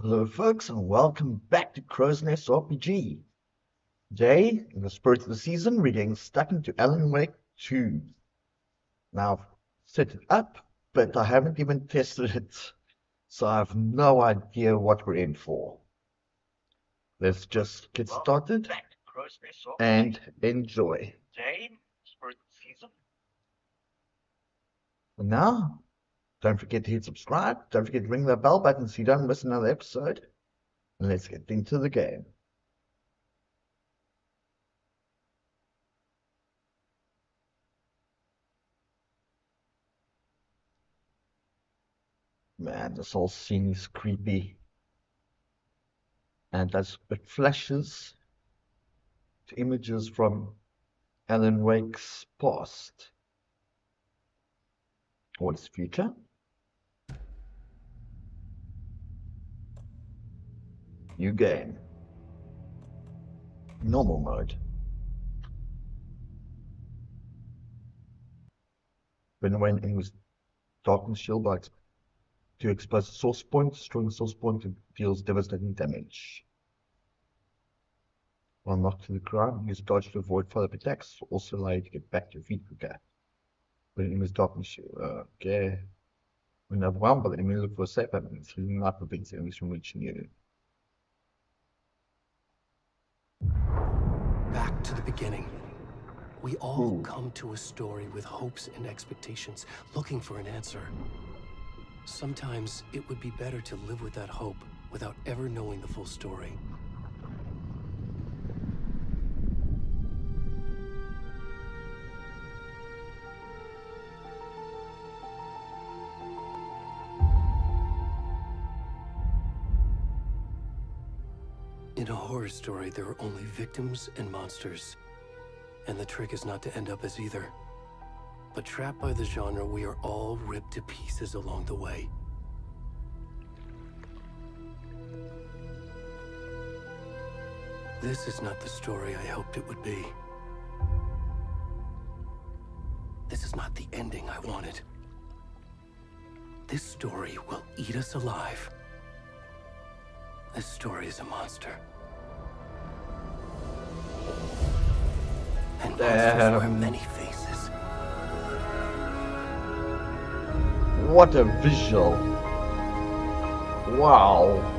Hello, folks, and welcome back to Crow's Nest RPG. Today, in the spirit of the season, we're getting stuck into Allan Wake 2. Now, I've set it up, but I haven't even tested it, so I have no idea what we're in for. Let's just get started and enjoy. And now, don't forget to hit subscribe, don't forget to ring the bell button so you don't miss another episode, and let's get into the game. Man, this whole scene is creepy. And as it flashes to images from Allan Wake's past. Or his future. New game. Normal mode. When it was darkness shield by to expose the source point, destroying the source point deals devastating damage. While knocked to the ground, use dodge to avoid follow-up attacks, also allow you to get back to your feet quicker. When it was darkness shield, okay. When overwhelmed by the enemy, look for a safe haven. It's really not prevents enemies from reaching you. Back to the beginning. We all come to a story with hopes and expectations, looking for an answer. Sometimes it would be better to live with that hope without ever knowing the full story. In a horror story, there are only victims and monsters. And the trick is not to end up as either. But trapped by the genre, we are all ripped to pieces along the way. This is not the story I hoped it would be. This is not the ending I wanted. This story will eat us alive. This story is a monster. And monsters wear many faces. What a visual. Wow.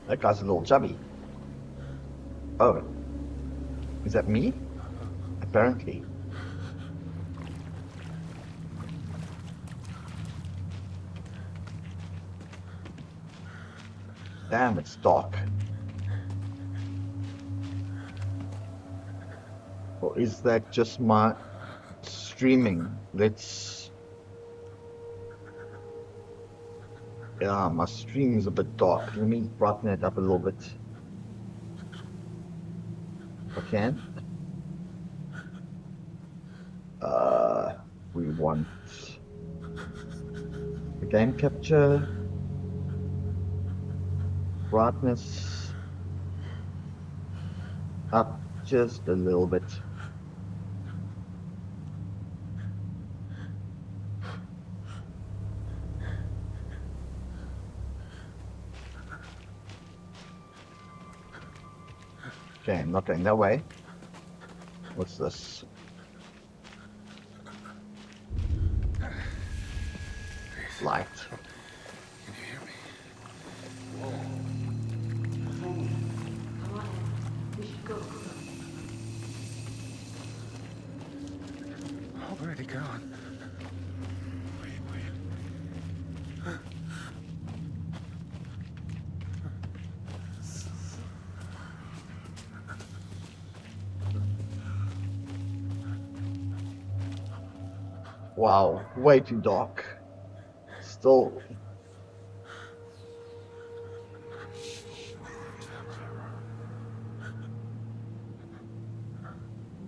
That guy's a little chubby. Oh. Is that me? Apparently. Damn, it's dark. Or is that just my streaming? Yeah, my stream is a bit dark. Let me brighten it up a little bit. If I can. We want the game capture, brightness up just a little bit. Okay, I'm not going that way. What's this? Light. Can you hear me? Come on, we should go. Where'd he gone? Wait. Wow, way too dark. Still.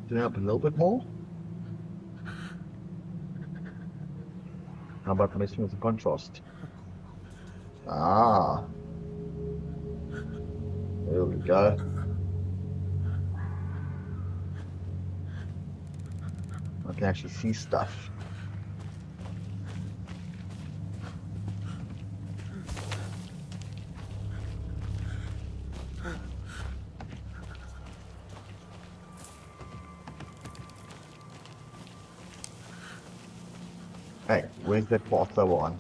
Turn it up a little bit more. How about messing with the contrast? Ah, there we go. I can actually see stuff. Hey, where's that path though on?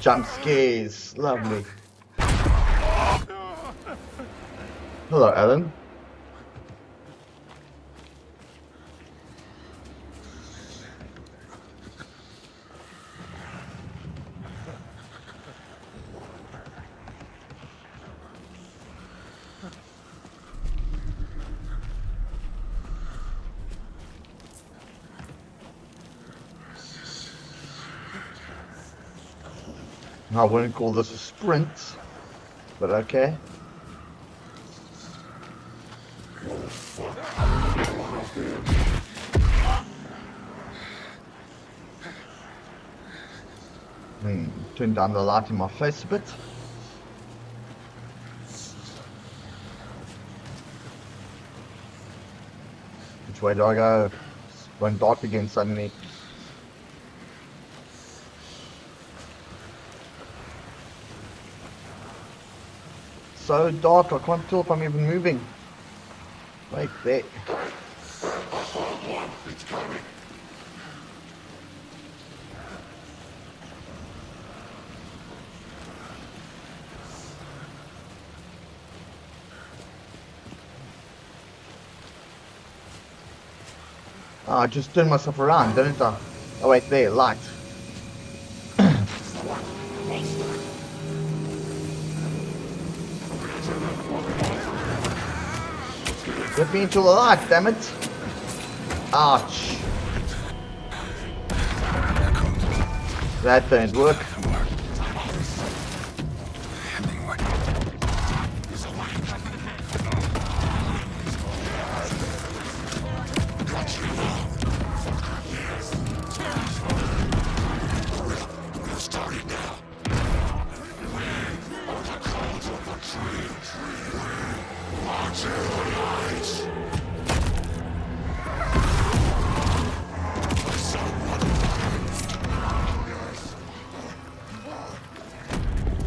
Jump scares, lovely. Hello, Alan. I wouldn't call this a sprint, but okay. Turn down the light in my face a bit. Which way do I go? It's going dark again suddenly. So dark, I can't tell if I'm even moving. Wait there. It's coming. Oh, I just turned myself around, didn't I? Oh wait, there, light. Get me into the light, damn it! Ouch! That didn't work.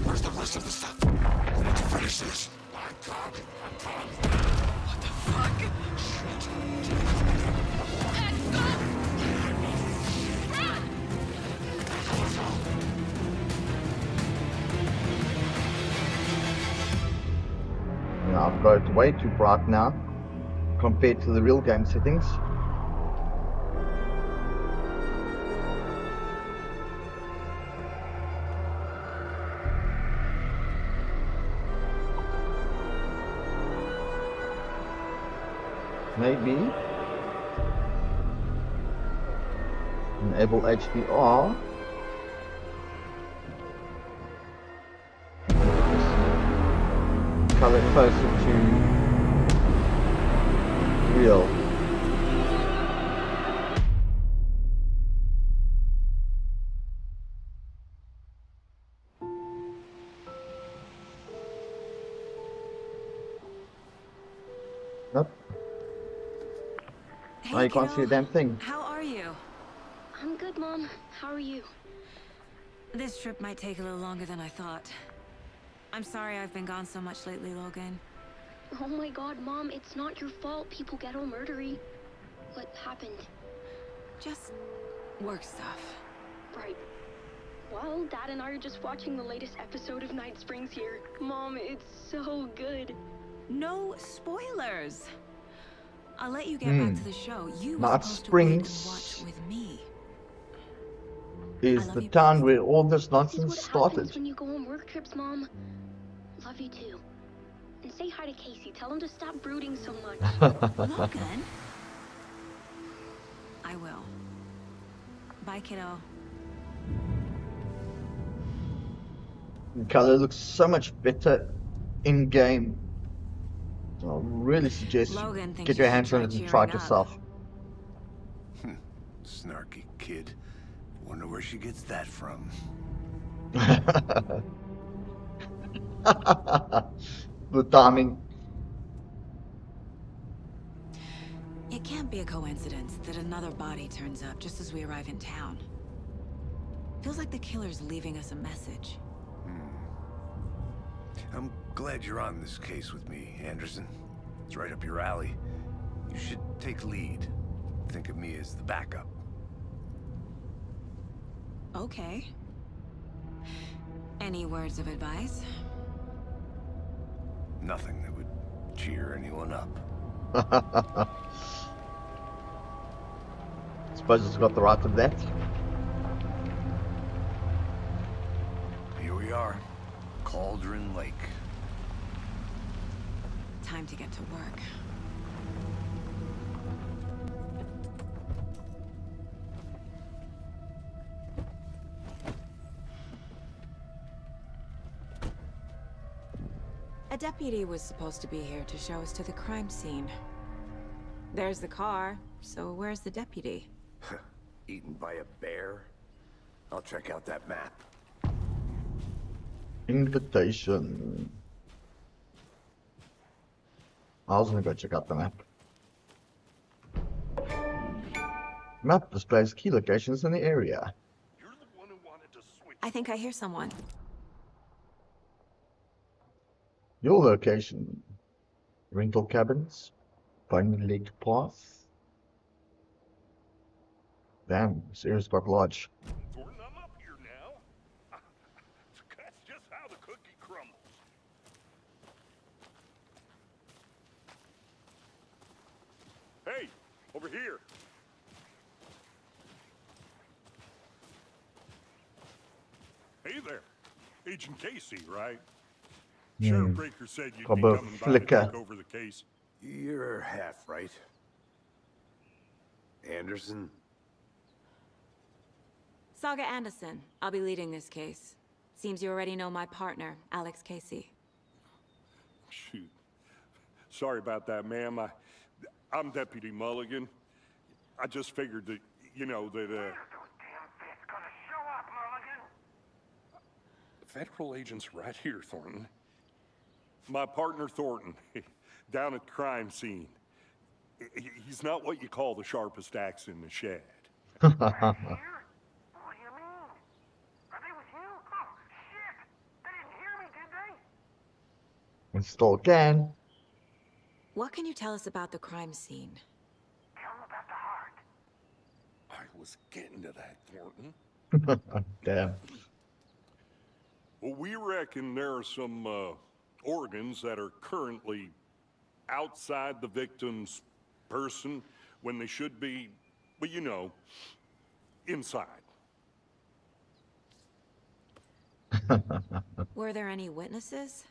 Where's the rest of the stuff? Let's finish this. What the fuck? Yeah, I've got it way too bright now compared to the real game settings. Maybe enable HDR. Color closer to real. Nope. Hey, Oh, you can't see a kiddo. damn thing. How are you? I'm good, Mom. How are you? This trip might take a little longer than I thought. I'm sorry I've been gone so much lately, Logan. Oh my god, Mom, it's not your fault people get all murdery. What happened? Just work stuff. Right. Well, Dad and I are just watching the latest episode of Night Springs here. Mom, it's so good. No spoilers. I'll let you get back to the show. You were Night supposed to wait and Springs watch with me. Is love the you town both. where all this This is nonsense what happens started. when you go on work trips, Mom. Love you too. And say hi to Casey. Tell him to stop brooding so much. Logan? I will. Bye, kiddo. The color looks so much better in game. So I really suggest Logan you thinks get you your should hands on try it and try it cheering up. yourself. Snarky kid. Wonder where she gets that from. The timing. It can't be a coincidence that another body turns up just as we arrive in town. Feels like the killer's leaving us a message. I'm glad you're on this case with me, Anderson. It's right up your alley. You should take lead. Think of me as the backup. Okay. Any words of advice? Nothing that would cheer anyone up. Suppose it's got the right of that. Here we are. Cauldron Lake. Time to get to work. A deputy was supposed to be here to show us to the crime scene. There's the car, so where's the deputy? Eaten by a bear? I'll check out that map. Invitation. I was gonna go check out the map. Map displays key locations in the area. You're the one who wanted to switch. I think I hear someone. Your location. Rental cabins. Pony Lake Path. Damn, this area's quite large. Thornton, I'm up here now. That's just how the cookie crumbles. Hey, over here. Hey there. Agent Casey, right? Sheriff Breaker said you'd be Proper coming by to flicker. take over the case. You're half right. Anderson? Saga Anderson. I'll be leading this case. Seems you already know my partner, Alex Casey. Shoot. Sorry about that, ma'am. I'm Deputy Mulligan. I just figured that, you know, that, Federal agents right here, Thornton. My partner, Thornton, down at the crime scene. He's not what you call the sharpest axe in the shed. What do you mean? Are they with you? Oh, shit! They didn't hear me, did they? And still can. What can you tell us about the crime scene? Tell them about the heart. I was getting to that, Thornton. Damn. Well, we reckon there are some organs that are currently outside the victim's person when they should be, well, you know, inside. Were there any witnesses?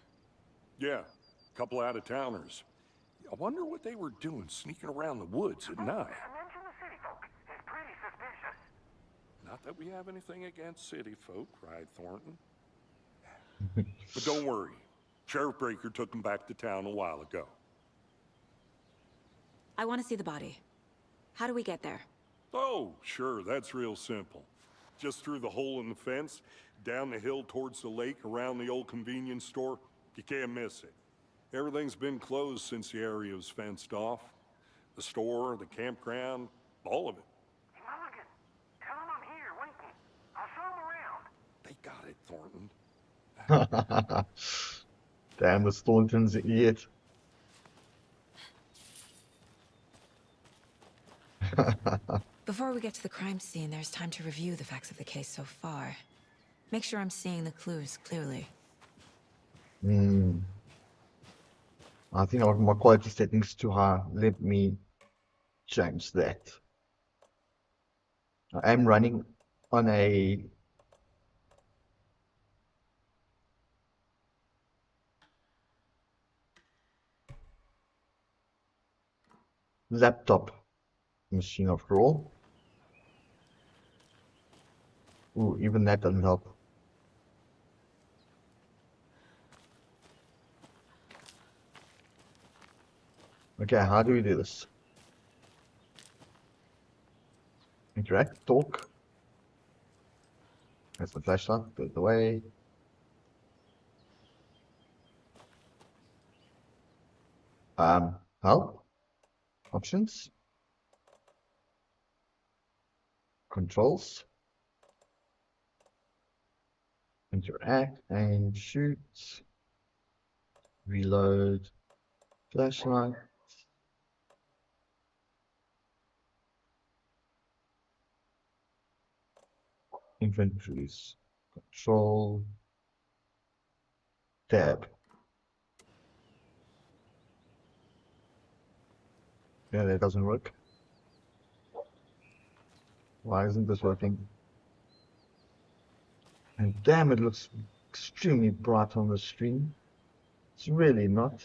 Yeah, a couple out-of-towners. I wonder what they were doing sneaking around the woods at night. Mention the city folk. It's pretty suspicious. Not that we have anything against city folk, right, Thornton? But don't worry. Sheriff Breaker took them back to town a while ago. I want to see the body. How do we get there? Oh, sure, that's real simple. Just through the hole in the fence, down the hill towards the lake, around the old convenience store. You can't miss it. Everything's been closed since the area was fenced off. The store, the campground, all of it. Hey, Mulligan, tell them I'm here waiting. I'll show them around. They got it, Thornton. Damn, the Staunton's an idiot. Before we get to the crime scene, there's time to review the facts of the case so far. Make sure I'm seeing the clues clearly. I think my quality settings too high. Let me change that. I am running on a laptop machine after all. Ooh, even that doesn't help. Okay, how do we do this? Interact, talk. That's the flashlight, put it away. Help, options, controls, interact and shoot, reload, flashlight, inventories, control, tab. Yeah, that doesn't work. Why isn't this working? And damn, it looks extremely bright on the screen. It's really not.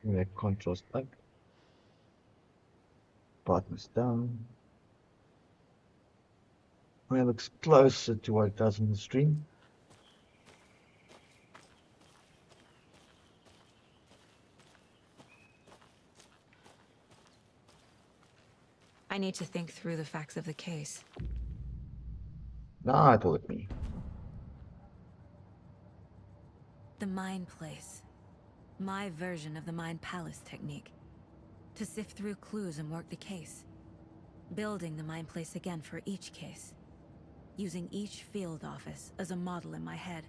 Make contrast up, brightness down. When it looks closer to what it does on the screen. I need to think through the facts of the case. Now it will let me. The Mind Place. My version of the Mind Palace technique. To sift through clues and work the case. Building the Mind Place again for each case. Using each field office as a model in my head.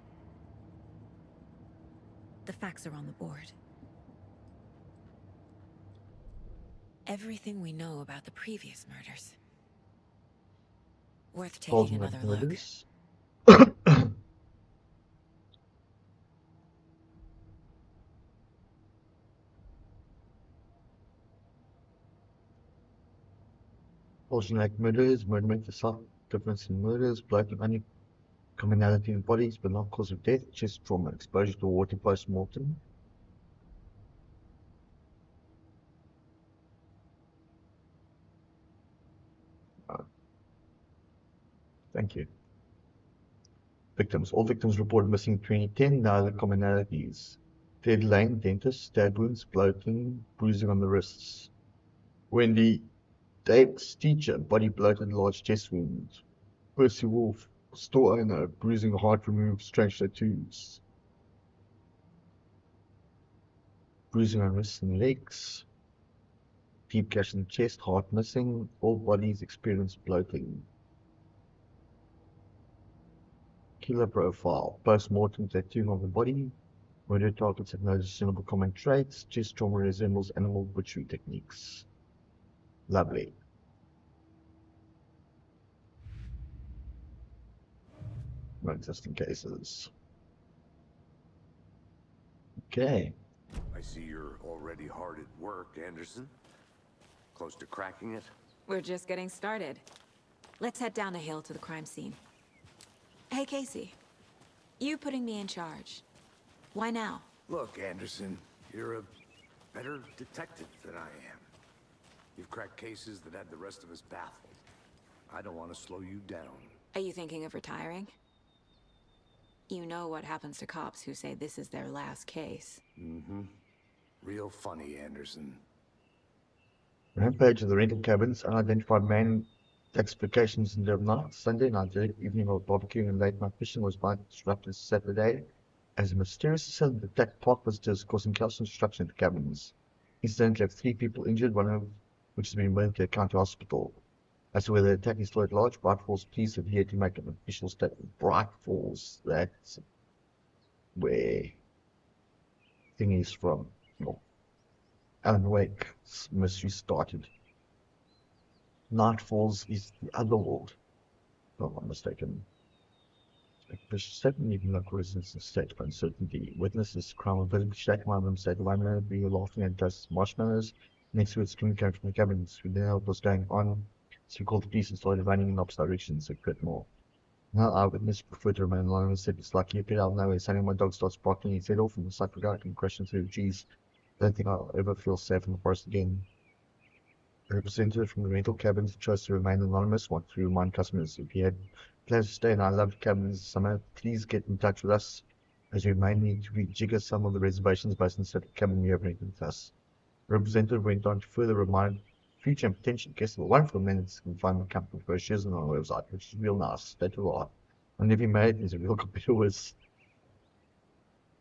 The facts are on the board. Everything we know about the previous murders. Worth taking another look. Like murders, murder makes a subtle difference in murders, blood and any commonality in bodies, but not cause of death, chest trauma, exposure to water post-mortem. Thank you. Victims. All victims reported missing in 2010, now the commonalities. Ted Lane, dentist, stab wounds, bloating, bruising on the wrists. Wendy Davis, teacher, body bloated, large chest wounds. Percy Wolf, store owner, bruising, heart removed, strange tattoos. Bruising on wrists and legs. Deep gash in the chest, heart missing. All bodies experience bloating. Killer profile. Post-mortem tattooing of the body. Murder targets have no discernible common traits. Chest trauma resembles animal butchery techniques. Lovely. No existing cases. Okay. I see you're already hard at work, Anderson. Close to cracking it? We're just getting started. Let's head down the hill to the crime scene. Hey, Casey. You putting me in charge. Why now? Look, Anderson, you're a better detective than I am. You've cracked cases that had the rest of us baffled. I don't want to slow you down. Are you thinking of retiring? You know what happens to cops who say this is their last case. Mm-hmm. Real funny, Anderson. Rampage of the rental cabins, unidentified man explications in the night. Sunday night, evening of barbecuing and late night fishing was disrupted Saturday as a mysterious assailant attacked park visitors, causing chaos and destruction at the cabins. Incident left 3 people injured, one of which has been moved to a county hospital. As to whether the attack is still at large, Bright Falls police have yet to make an official statement. Bright Falls, that's where thing is from. Well, Allan Wake's mystery started. Night Falls is the other world, if I'm not mistaken. Official statement, even local residents in state of uncertainty. Witnesses, crime of village, shaking one of them said, "Why not be laughing at dust marshmallows?" Next to it, screaming came from the cabins. We didn't know what was going on. So we called the police and started running in the opposite direction so a bit more. Now, eyewitness preferred to remain anonymous, said it's lucky a bit out of nowhere. Suddenly my dog starts barking, he set off and the sight of a guy came crashing through. Geez, I don't think I'll ever feel safe in the forest again. A representative from the rental cabins chose to remain anonymous, wanted to remind customers if you had plans to stay in our lovely cabins this summer, please get in touch with us, as we may need to rejigger some of the reservations based on the cabin you have rented with us. The representative went on to further remind future and potential guests of wonderful amenities can find the company brochures on our website, which is real nice, state of the art. And if you made is a real computer whiz.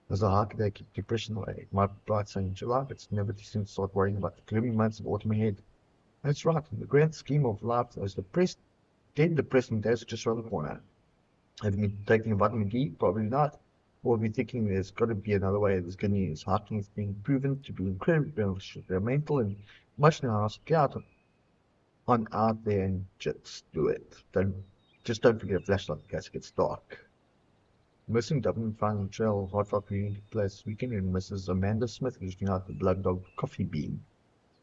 As a hike they keep depression away. It might be bright sunny in July, but it's never too soon to start worrying about the gloomy months of autumn ahead. That's right, in the grand scheme of life, those dead depressing days are just around the corner. Have you been taking vitamin D? Probably not. Or have you thinking there's got to be another way? There's good news. Hiking is being proven to be incredibly beneficial for your mental and emotional health. Get out there and just do it. Don't forget a flashlight in case it gets dark. Missing Dublin found the trail of Hot Rock Community Place this weekend, and Mrs. Amanda Smith was out the Blood Dog Coffee Bean.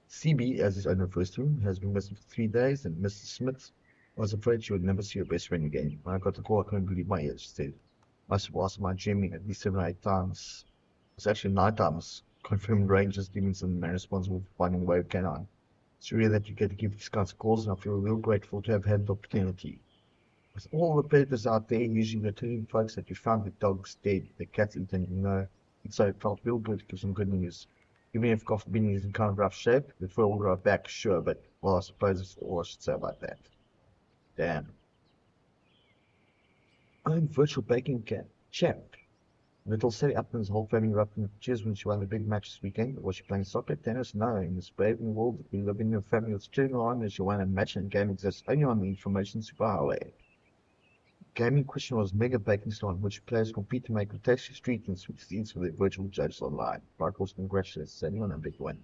CB, as his owner refers to him, has been missing for 3 days, and Mrs. Smith was afraid she would never see her best friend again. When I got the call, I couldn't believe my ears, she said. I must have asked my dreaming at least 7 or 8 times. It's actually 9 times. Confirmed rangers, demons, and the man responsible for finding the way of canine. It's rare that you get to give these kinds of calls, and I feel real grateful to have had the opportunity. With all the predators out there, usually they're telling folks that you found the dog's dead, the cat's eaten, and so it felt real good to give some good news. Even if God forbid he's in kind of rough shape, the fur will grow back, sure, but, well, I suppose that's all I should say about that. Damn. I'm virtual baking champ. Little Sally Upton's whole family erupted into cheers when she won the big match this weekend. Was she playing soccer, tennis? No. In this brave new world that we live in, your family was cheering on as she won a match, and game exists only on the information superhighway. Gaming question was Mega Baking Store, in which players compete to make the tasty street and sweet eats for their virtual judges online. Brightwolf congratulates Sally on a big win.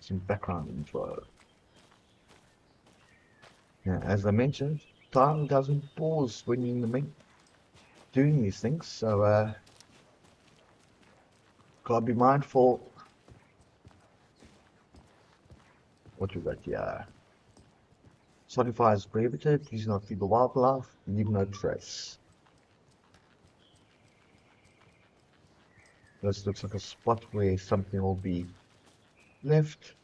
Some background info. Now, as I mentioned, time doesn't pause when you're in the middle doing these things, so gotta be mindful. What we got here? Spotify is prohibited. Please not feed the wildlife. Leave no trace. This looks like a spot where something will be left.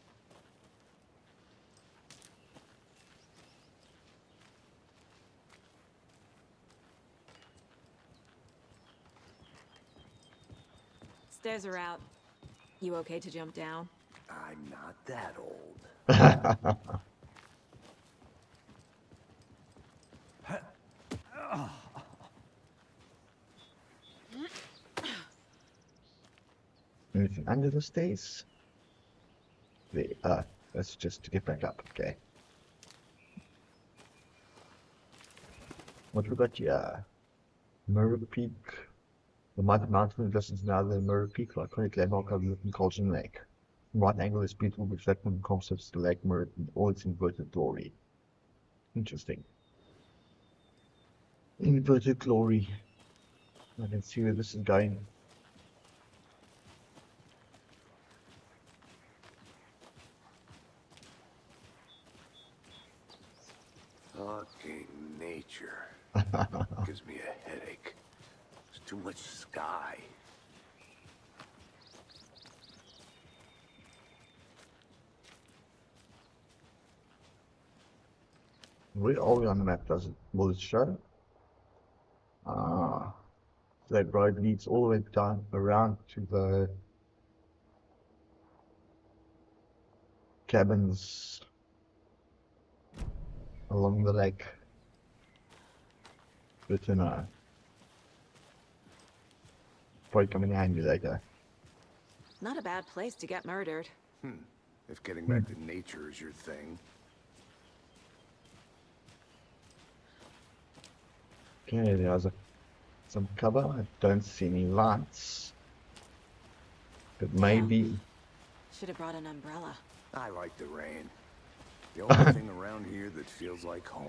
Stairs are out. You okay to jump down? I'm not that old. Anything under the stairs? There. That's just to get back up, okay. What we got here? Mirror Peak. The mighty mountain listens now the Mirror Peak, iconic landmark of the Colgin Lake. From right angle is beautiful, reflecting concepts of the lake mirror in all its inverted glory. Interesting. Inverted glory. I can see where this is going. Fucking nature. Gives me a headache. There's too much sky. Where are we on the map? Will it show? That road leads all the way down around to the cabins along the lake. Good to know. Probably come in handy later. Not a bad place to get murdered. If getting back to nature is your thing. Okay, there's some cover. I don't see any lights. But maybe. Should have brought an umbrella. I like the rain. The only thing around here that feels like home.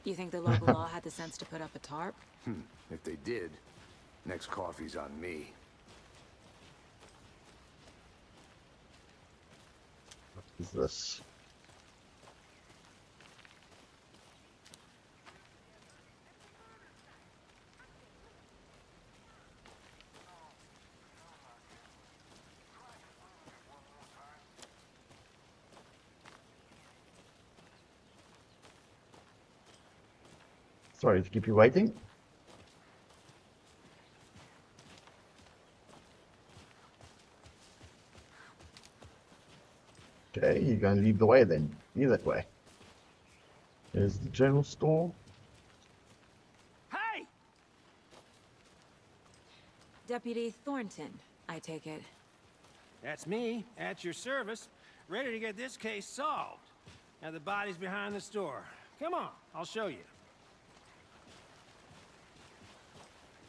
You think the local law had the sense to put up a tarp? If they did, next coffee's on me. is this? Sorry to keep you waiting. Okay, you're going to lead the way then. You that way. There's the general store. Hey! Deputy Thornton, I take it. That's me, at your service, ready to get this case solved. Now the body's behind the store. Come on, I'll show you.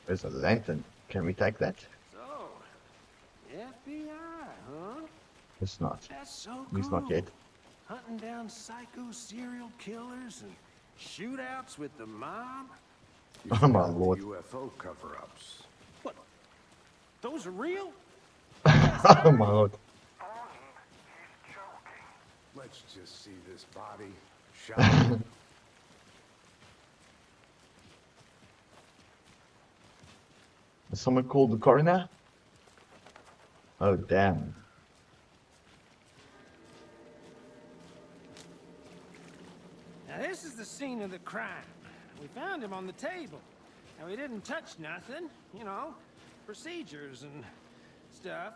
There's a lantern. Can we take that? So, FBI, huh? It's not. That's so At least not cool. yet. Hunting down psycho serial killers and shootouts with the mob? You Oh my forgot the lord. UFO cover-ups. What? Those are real? Oh my lord. Let's just see this body, shall we? Has someone called the coroner? Oh damn. Now this is the scene of the crime. We found him on the table. And we didn't touch nothing, you know, procedures and stuff.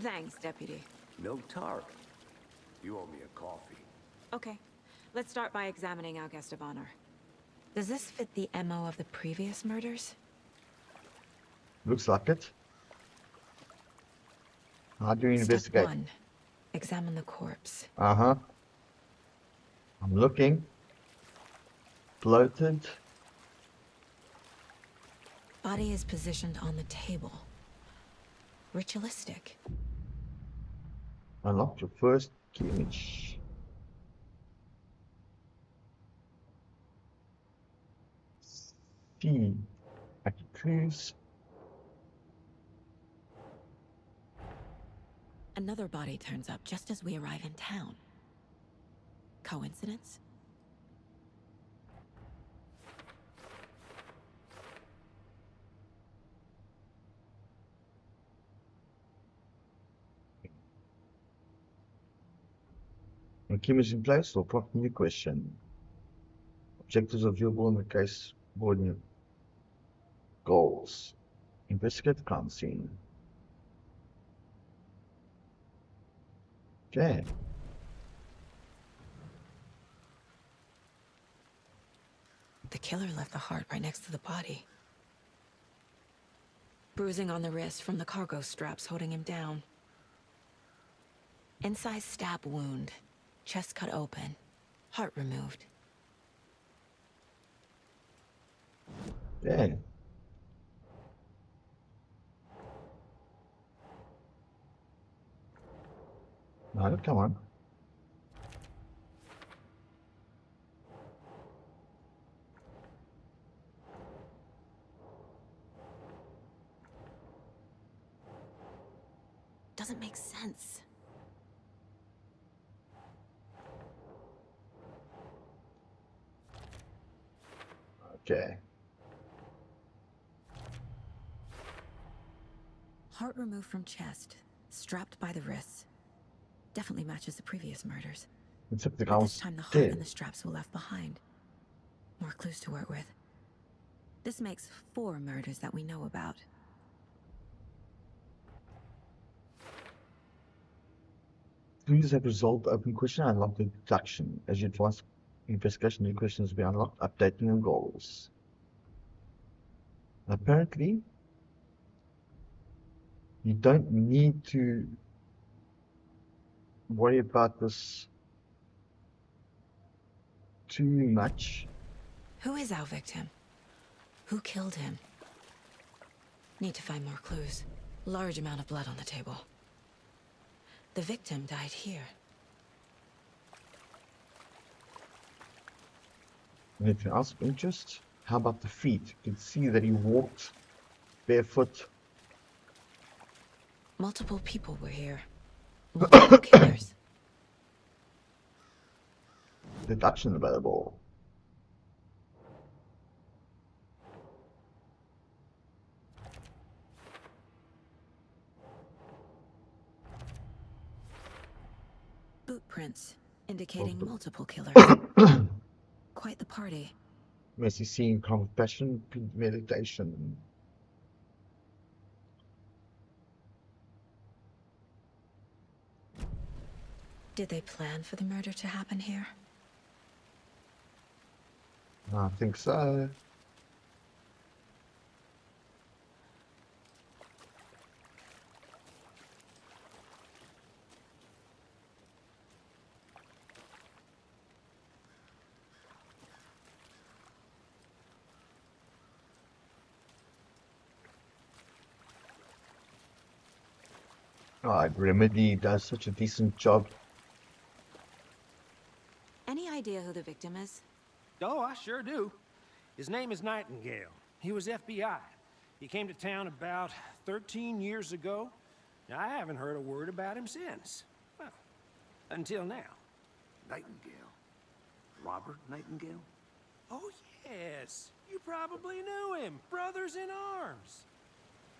Thanks, Deputy. No target. You owe me a coffee. Okay, let's start by examining our guest of honor. Does this fit the MO of the previous murders? Looks like it. How do you Step investigate? 1. Examine the corpse. Uh-huh. I'm looking. Bloated. Body is positioned on the table. Ritualistic. Unlock your first key image. C. Active clues. Another body turns up just as we arrive in town. Coincidence? A key image in place or prompt new question. Objectives are viewable in the case board. Goals. Investigate the crime scene. Okay. The killer left the heart right next to the body. Bruising on the wrist from the cargo straps holding him down. Incised stab wound. Chest cut open. Heart removed. Okay. No, come on. Doesn't make sense. Okay. Heart removed from chest. Strapped by the wrists. Definitely matches the previous murders. Except the But this guy's time the heart dead. and the straps were left behind. More clues to work with. This makes 4 murders that we know about. Clues have resolved the open question and unlocked the deduction. As you advance investigation, new questions will be unlocked, updating your goals. Apparently, you don't need to worry about this too much. Who is our victim? Who killed him? Need to find more clues. Large amount of blood on the table. The victim died here. Anything else of interest? How about the feet? You can see that he walked barefoot. Multiple people were here. Multiple killers. deduction available. Boot prints indicating multiple killers. Quite the party. Messy scene, confession, premeditation. Did they plan for the murder to happen here? I think so. Remedy does such a decent job. Any idea who the victim is? Oh, I sure do. His name is Nightingale. He was FBI. He came to town about 13 years ago. Now, I haven't heard a word about him since. Well, until now. Nightingale? Robert Nightingale? Oh, yes. You probably knew him. Brothers in arms.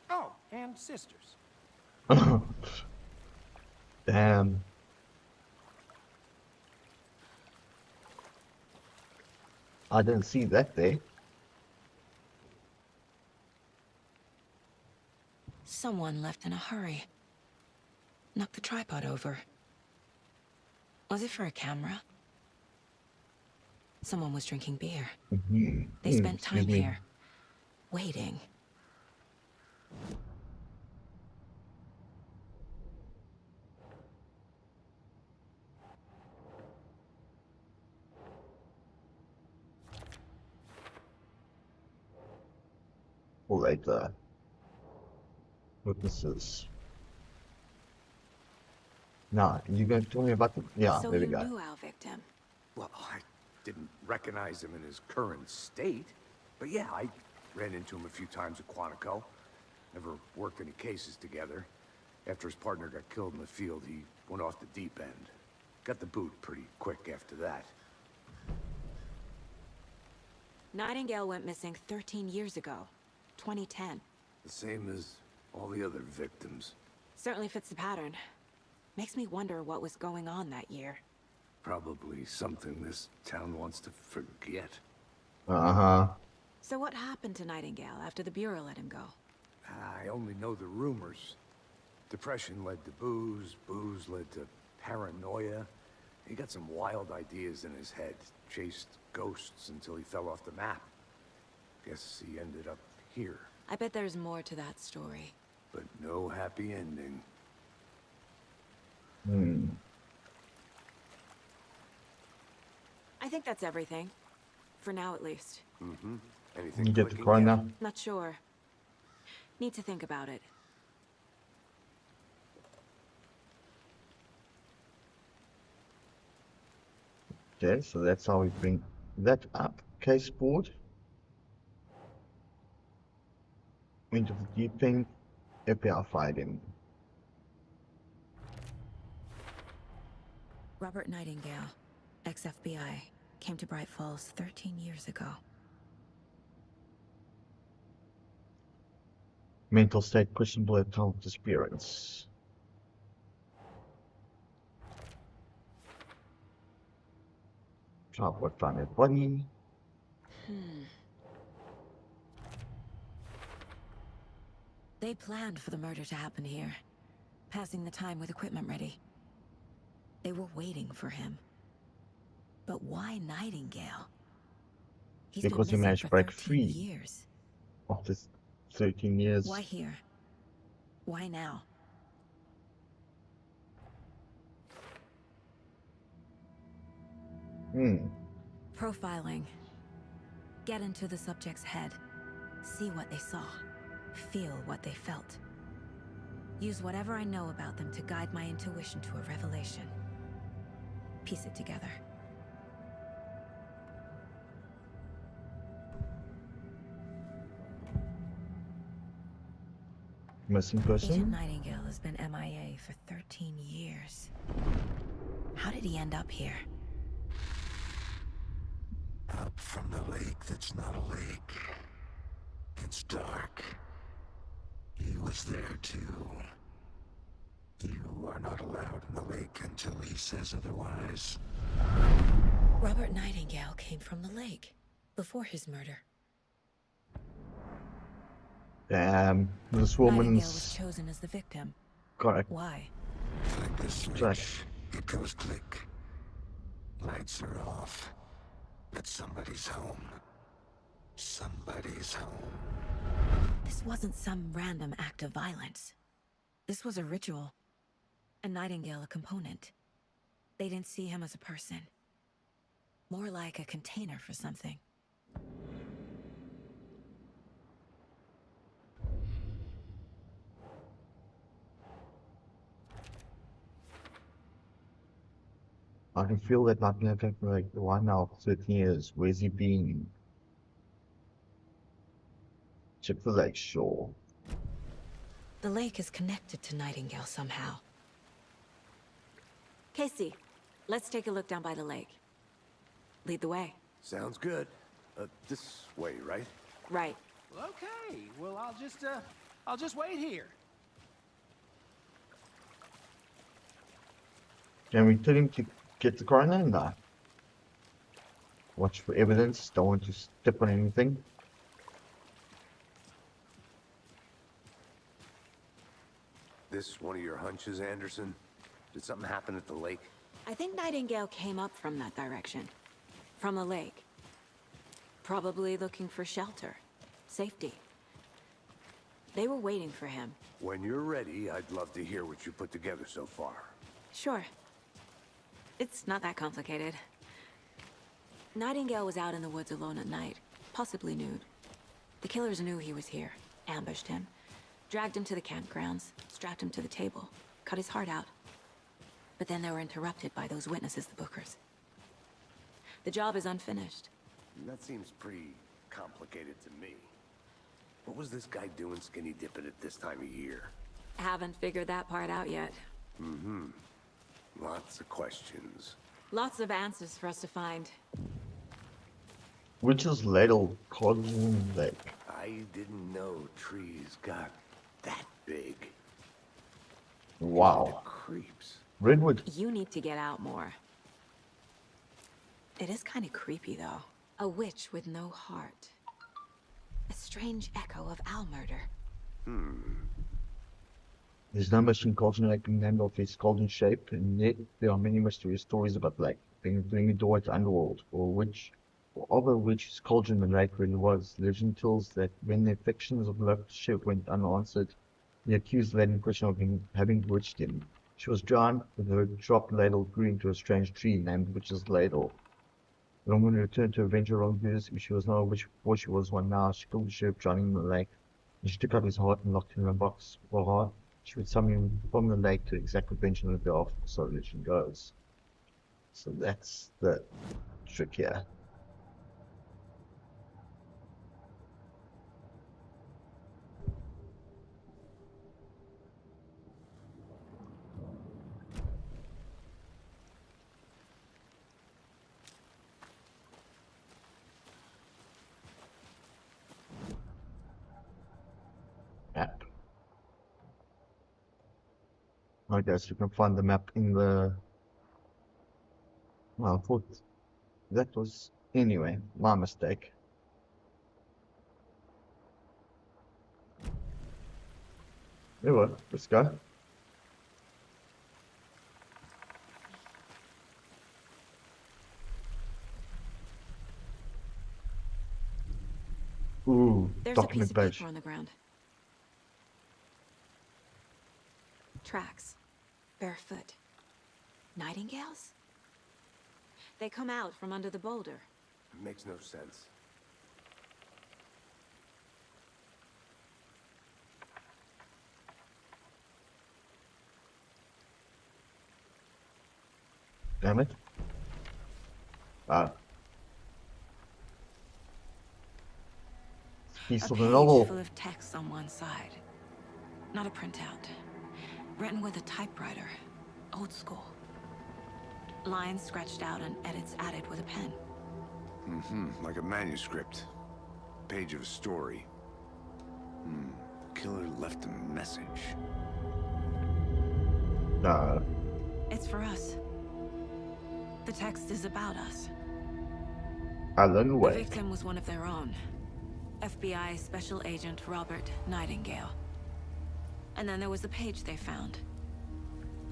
Oh, and sisters. Damn. I didn't see that there. Someone left in a hurry. Knocked the tripod over. Was it for a camera? Someone was drinking beer. They spent time here, waiting. Later. Witnesses. Nah, you going to tell me about the... Yeah, So there we you go. knew our victim. Well, I didn't recognize him in his current state. But yeah, I ran into him a few times at Quantico. Never worked any cases together. After his partner got killed in the field, he went off the deep end. Got the boot pretty quick after that. Nightingale went missing 13 years ago. 2010. The same as all the other victims. Certainly fits the pattern. Makes me wonder what was going on that year. Probably something this town wants to forget. Uh-huh. So what happened to Nightingale after the Bureau let him go? I only know the rumors. Depression led to booze, booze led to paranoia. He got some wild ideas in his head, chased ghosts until he fell off the map. Guess he ended up here. I bet there's more to that story. But no happy ending. I think that's everything. For now, at least. Anything You get the clicking car yet? now? Not sure. Need to think about it. Okay, so that's how we bring that up. Case board. Into the deep end. FBI fighting. Robert Nightingale, ex-FBI, came to Bright Falls 13 years ago. Mental state questionable at time of disappearance. Child would find a body. They planned for the murder to happen here, passing the time with equipment ready. They were waiting for him. But why Nightingale? He's Because he been managed missing to for break 13 free. years. After 13 years. Why here? Why now? Profiling. Get into the subject's head. See what they saw. Feel what they felt. Use whatever I know about them to guide my intuition to a revelation. Piece it together. Missing Agent person? Nightingale has been MIA for 13 years. How did he end up here? Up from the lake that's not a lake. It's dark. He was there too. You are not allowed in the lake until he says otherwise. Robert Nightingale came from the lake before his murder. Damn, this Nightingale was woman's chosen as the victim. correct. Why? Like the switch, it goes click. Lights are off. But somebody's home. Somebody's home. This wasn't some random act of violence. This was a ritual. And Nightingale a component. They didn't see him as a person. More like a container for something. I can feel that not gonna take like why now 13 years. Where's he been? Check the lake shore. The lake is connected to Nightingale somehow. Casey, let's take a look down by the lake. Lead the way. Sounds good. This way, right? Right. Okay, well, I'll just wait here. Can we tell him to get the coroner in there? Watch for evidence, don't want to step on anything. This one of your hunches, Anderson? Did something happen at the lake? I think Nightingale came up from that direction. From the lake. Probably looking for shelter. Safety. They were waiting for him. When you're ready, I'd love to hear what you put together so far. Sure. It's not that complicated. Nightingale was out in the woods alone at night, possibly nude. The killers knew he was here, ambushed him, dragged him to the campgrounds, strapped him to the table, cut his heart out. But then they were interrupted by those witnesses, the Bookers. The job is unfinished. That seems pretty complicated to me. What was this guy doing skinny dipping at this time of year? Haven't figured that part out yet. Mm-hmm. Lots of questions. Lots of answers for us to find. Witch's Ladle, Codling Lake. I didn't know trees got that big. Wow. Creeps. Redwood. You need to get out more. It is kind of creepy, though. A witch with no heart. A strange echo of owl murder. There's no machine Cauldron Lake being named after its golden shape, and yet there are many mysterious stories about the lake, being a door to underworld, or which, or of a witch's cauldron the lake really was. Legend tells that when the affections of the local ship went unanswered, the accused lady in question of having bewitched him. She was drowned, with her dropped ladle grew into a strange tree named Witch's Ladle. The woman returned to avenge her wrongdoers. If she was not a witch before, she was one now. She killed the ship, drowning in the lake, and she took out his heart and locked him in a box for her heart. She would summon him from the lake to exact revenge on the thereafter, so legend goes. So that's the trick here. Map. I guess you can find the map in the... Well, I thought that was... Anyway, my mistake. Anyway, let's go. Ooh, There's a piece document of page. paper on the ground. Tracks. Barefoot. Nightingales? They come out from under the boulder. Makes no sense. Damn it. Ah. Piece A of page a novel. full of text on one side. Not a printout. Written with a typewriter. Old school. Lines scratched out and edits added with a pen. Like a manuscript. Page of a story. Killer left a message. No. It's for us. The text is about us. Allan The Wake. victim was one of their own. FBI Special Agent Robert Nightingale. And then there was the page they found.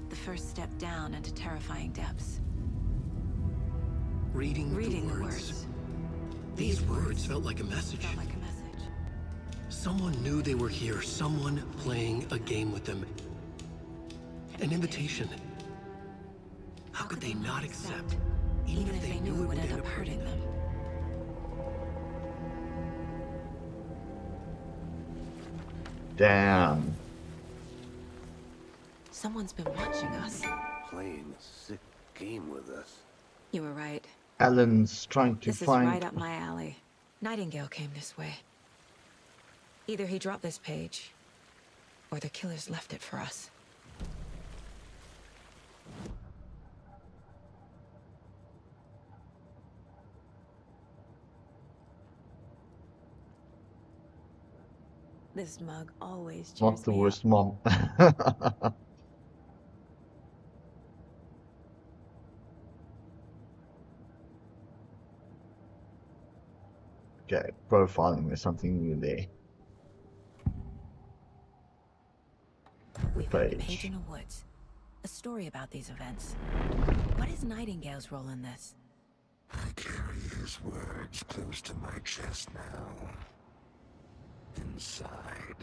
The first step down into terrifying depths. Reading Reading the words. These words felt like a message. Felt like a message. Someone knew they were here. Someone playing a game with them. An invitation. How could they not accept? Even if they knew it would end up hurting them. Damn. Someone's been watching us. Playing a sick game with us. You were right. Alan's trying to This is find... right up my alley. Nightingale came this way. Either he dropped this page, or the killers left it for us. This mug always cheers Not the me worst up. mom. Okay, profiling, there's something new there. We found a Page. page in the woods. A story about these events. What is Nightingale's role in this? I carry his words close to my chest now. Inside,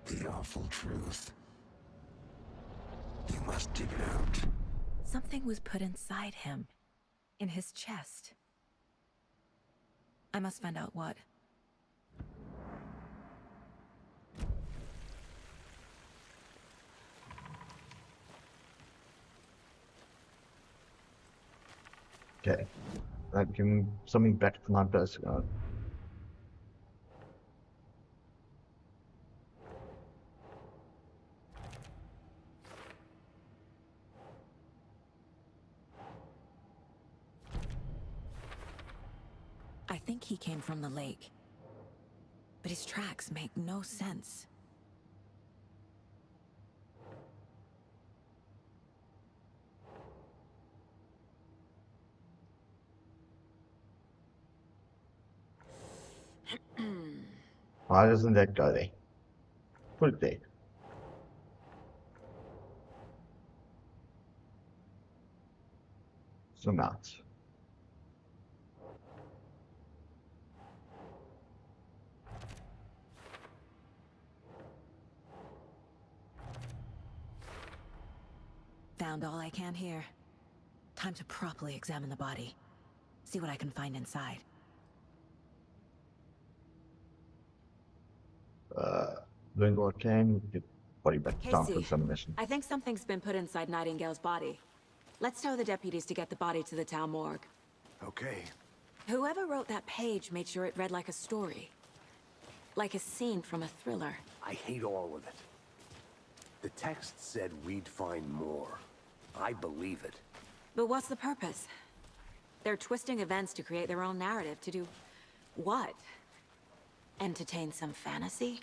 the awful truth. You must dig it out. Something was put inside him. In his chest. I must find out what. Okay. Give me something back to my desk. I think he came from the lake. But his tracks make no sense. Why doesn't that go there? Put it there. Zoom out. Found all I can here. Time to properly examine the body. See what I can find inside. Doing what I can, get body back down for Casey, examination. I think something's been put inside Nightingale's body. Let's tell the deputies to get the body to the town morgue. Okay. Whoever wrote that page made sure it read like a story. Like a scene from a thriller. I hate all of it. The text said we'd find more. I believe it. But what's the purpose? They're twisting events to create their own narrative. To do what? Entertain some fantasy?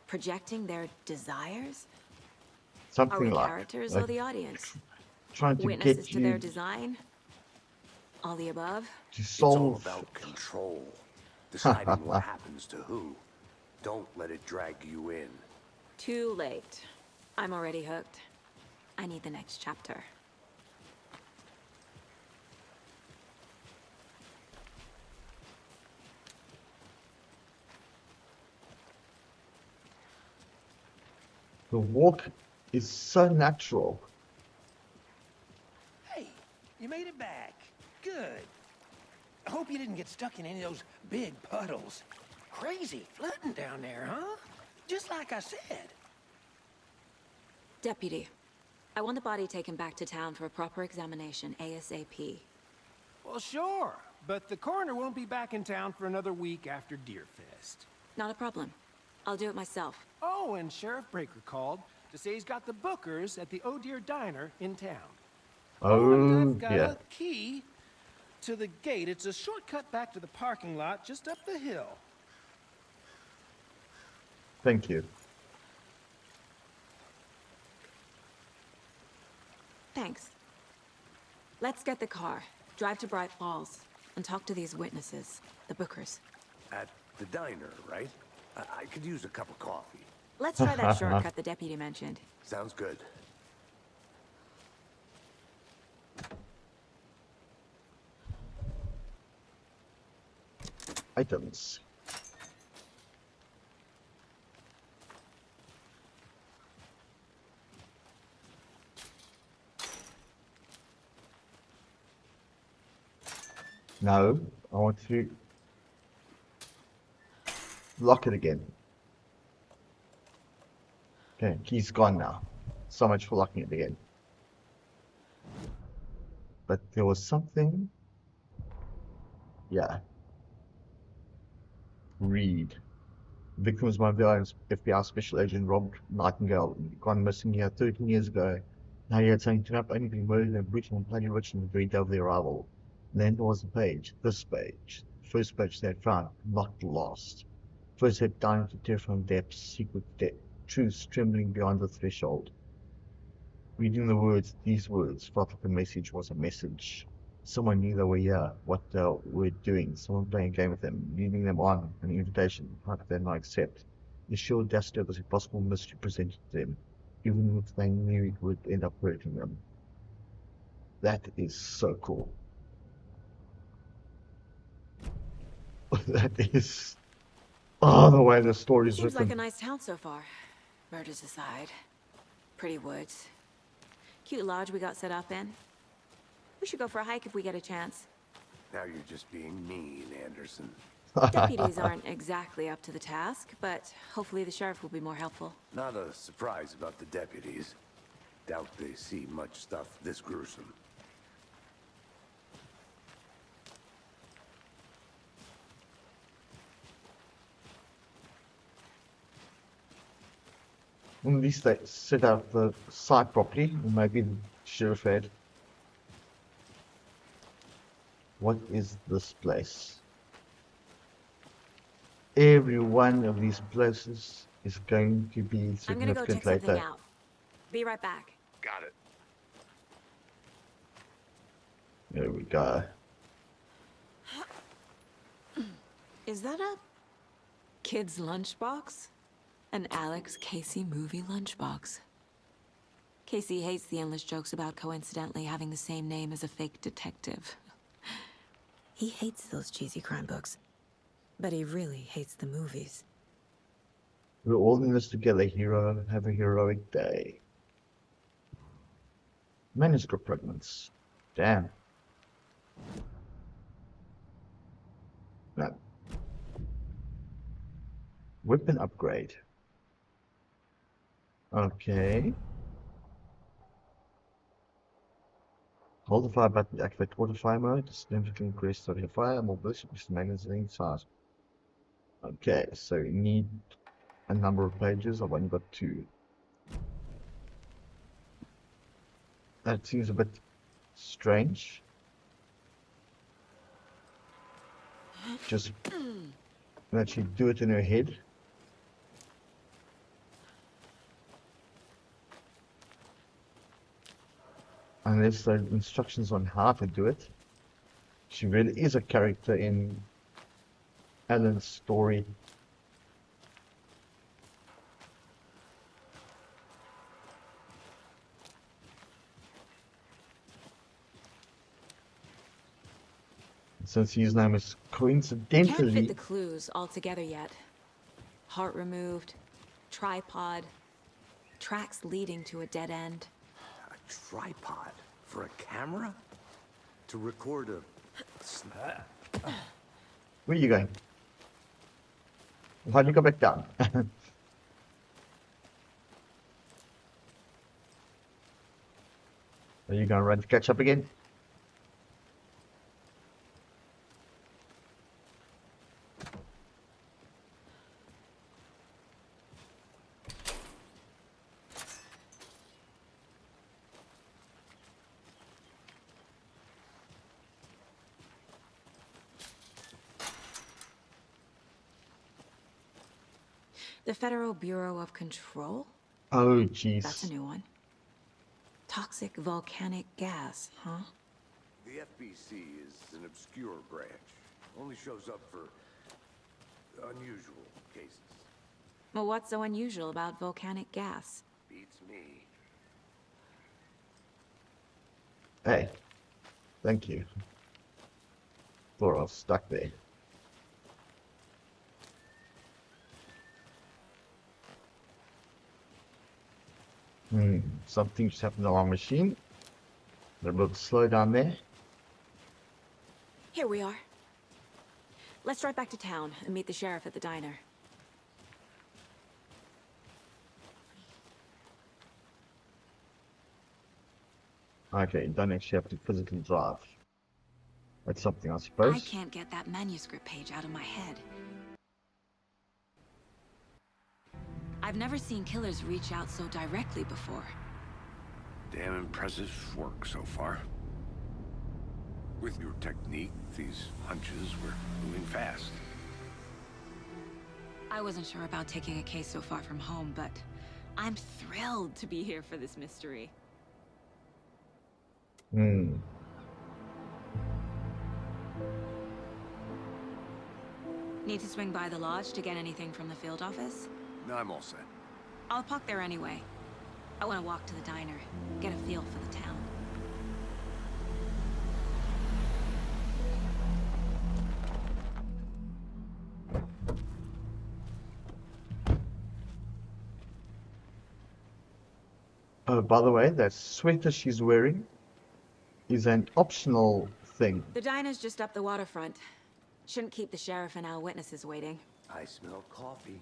Projecting their desires? Are Something we like, characters or the audience? trying to Witnesses get to you their design? All the above? to It's all solve. about control. Deciding what happens to who. Don't let it drag you in. Too late. I'm already hooked. I need the next chapter. The walk is so natural. Hey, you made it back. Good. I hope you didn't get stuck in any of those big puddles. Crazy flooding down there, huh? Just like I said. Deputy, I want the body taken back to town for a proper examination, ASAP. Well, sure. But the coroner won't be back in town for another week after Deerfest. Not a problem. I'll do it myself. Oh, and Sheriff Breaker called to say he's got the bookers at the Oh Dear Diner in town. Oh, and I've got yeah. a key to the gate. It's a shortcut back to the parking lot just up the hill. Thank you. Thanks. Let's get the car, drive to Bright Falls, and talk to these witnesses, the Bookers. At the diner, right? I could use a cup of coffee. Let's try that shortcut the deputy mentioned. Sounds good. Items. No, I want to lock it again. Okay, key's gone now. So much for locking it again. But there was something. Yeah. Read. Victim was my FBI special agent Rob Nightingale, gone missing here 13 years ago. Now he had something to up anything murdered and brutal and bloody rich in the very day of their arrival. And then there was a page, this page, first page they had found, not the last. First had down into terrifying depths, secret truths trembling beyond the threshold. Reading the words, these words, felt like the message was a message. Someone knew they were here, what they were doing, someone playing a game with them, leading them on, an invitation, how could they not accept? The sheer audacity of this impossible mystery presented to them, even if they knew it would end up hurting them. That is so cool. That is... Oh, the way the story is Seems written. like a nice town so far. Murders aside. Pretty woods. Cute lodge we got set up in. We should go for a hike if we get a chance. Now you're just being mean, Anderson. Deputies aren't exactly up to the task, but hopefully the sheriff will be more helpful. Not a surprise about the deputies. Doubt they see much stuff this gruesome. At least they set out the site properly, or maybe the sheriff had. What is this place? Every one of these places is going to be I'm gonna go check significant something later. out. Be right back. Got it. There we go. Is that a kid's lunchbox? An Alex Casey movie lunchbox. Casey hates the endless jokes about coincidentally having the same name as a fake detective. He hates those cheesy crime books, but he really hates the movies. We're all in this together, hero. Have a heroic day. Manuscript fragments. Damn. No. Weapon upgrade. Okay. Hold the fire button to activate auto fire mode. To significantly increase the rate of fire, more bullets, increase the magazine size. Okay, so we need a number of pages. I've only got 2. That seems a bit strange. Just actually do it in her head. Unless there are instructions on how to do it. She really is a character in Allan's story. Since his name is Can't fit coincidentally the clues all together yet. Heart removed, tripod, tracks leading to a dead end. A tripod for a camera? To record a... Where are you going? Why'd you go back down? Are you gonna run to catch up again? The Federal Bureau of Control? Oh, That's a jeez. new one. Toxic volcanic gas, huh? The FBC is an obscure branch. Only shows up for unusual cases. Well, what's so unusual about volcanic gas? Beats me. Hey, thank you. Thought I was stuck there. Something just happened to our machine. They're a little slow down there. Here we are. Let's drive back to town and meet the sheriff at the diner. Okay, you don't actually have to physically drive. That's something, I I suppose. can't get that manuscript page out of my head. I've never seen killers reach out so directly before. Damn impressive work so far. With your technique, these hunches were moving fast. I wasn't sure about taking a case so far from home, but I'm thrilled to be here for this mystery. Hmm. Need to swing by the lodge to get anything from the field office? No, I'm all set. I'll park there anyway. I want to walk to the diner, get a feel for the town. Oh, by the way, that sweater she's wearing is an optional thing. The diner's just up the waterfront. Shouldn't keep the sheriff and our witnesses waiting. I smell coffee.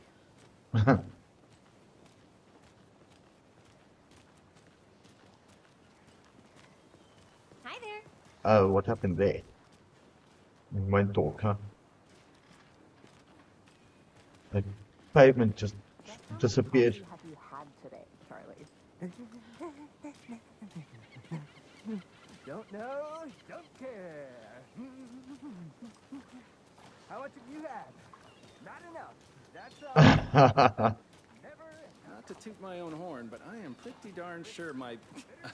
Hi there. Oh, what happened there? It won't talk, huh? The pavement just disappeared. Have you had today, Charlie? Don't know, don't care. How much have you had? Not enough. That's all. Never. Not to toot my own horn, but I am pretty darn sure my, I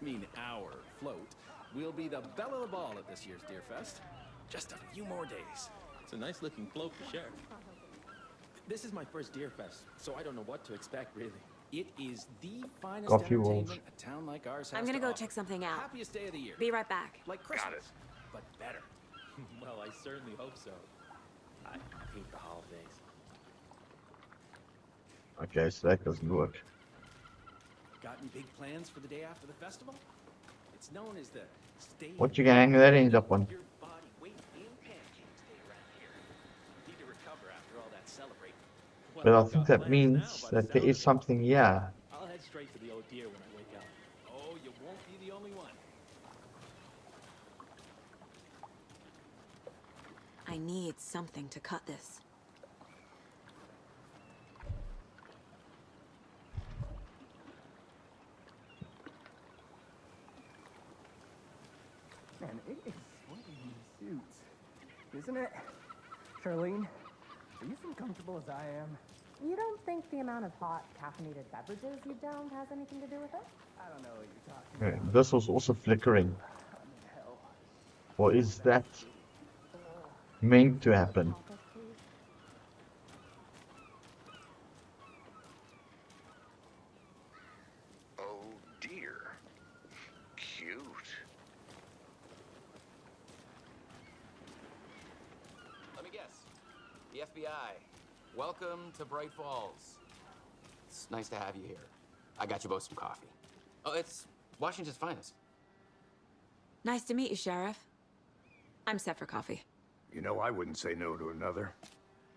mean our float, will be the belle of the ball at this year's Deer Fest. Just a few more days. It's a nice looking float for Sheriff. This is my first Deer Fest, so I don't know what to expect really. It is the finest Coffee entertainment walls. a town like ours has I'm gonna to go offer. check something out. Happiest day of the year. Be right back. Like Christmas. Got it. But better. Well, I certainly hope so. I hate the holidays. Okay, so that doesn't work. Got any big plans for the day after the festival? It's known as the Stay What you gonna hang that end up on? Your body weight in pancakes day around here. Need to recover after all that celebrating. But I think that means that there is something here. I'll head straight to the old deer when I wake up. Oh, you won't be the only one. I need something to cut this. Man, it is sweaty in these suits, isn't it? Charlene, are you as uncomfortable as I am? You don't think the amount of hot, caffeinated beverages you downed has anything to do with it? I don't know what you're talking Okay, about. this was also flickering. I'm in hell. Or is that meant to happen? Help us, please. Oh dear. Cute. Let me guess. The FBI. Welcome to Bright Falls. It's nice to have you here. I got you both some coffee. Oh, it's Washington's finest. Nice to meet you, Sheriff. I'm set for coffee. You know, I wouldn't say no to another.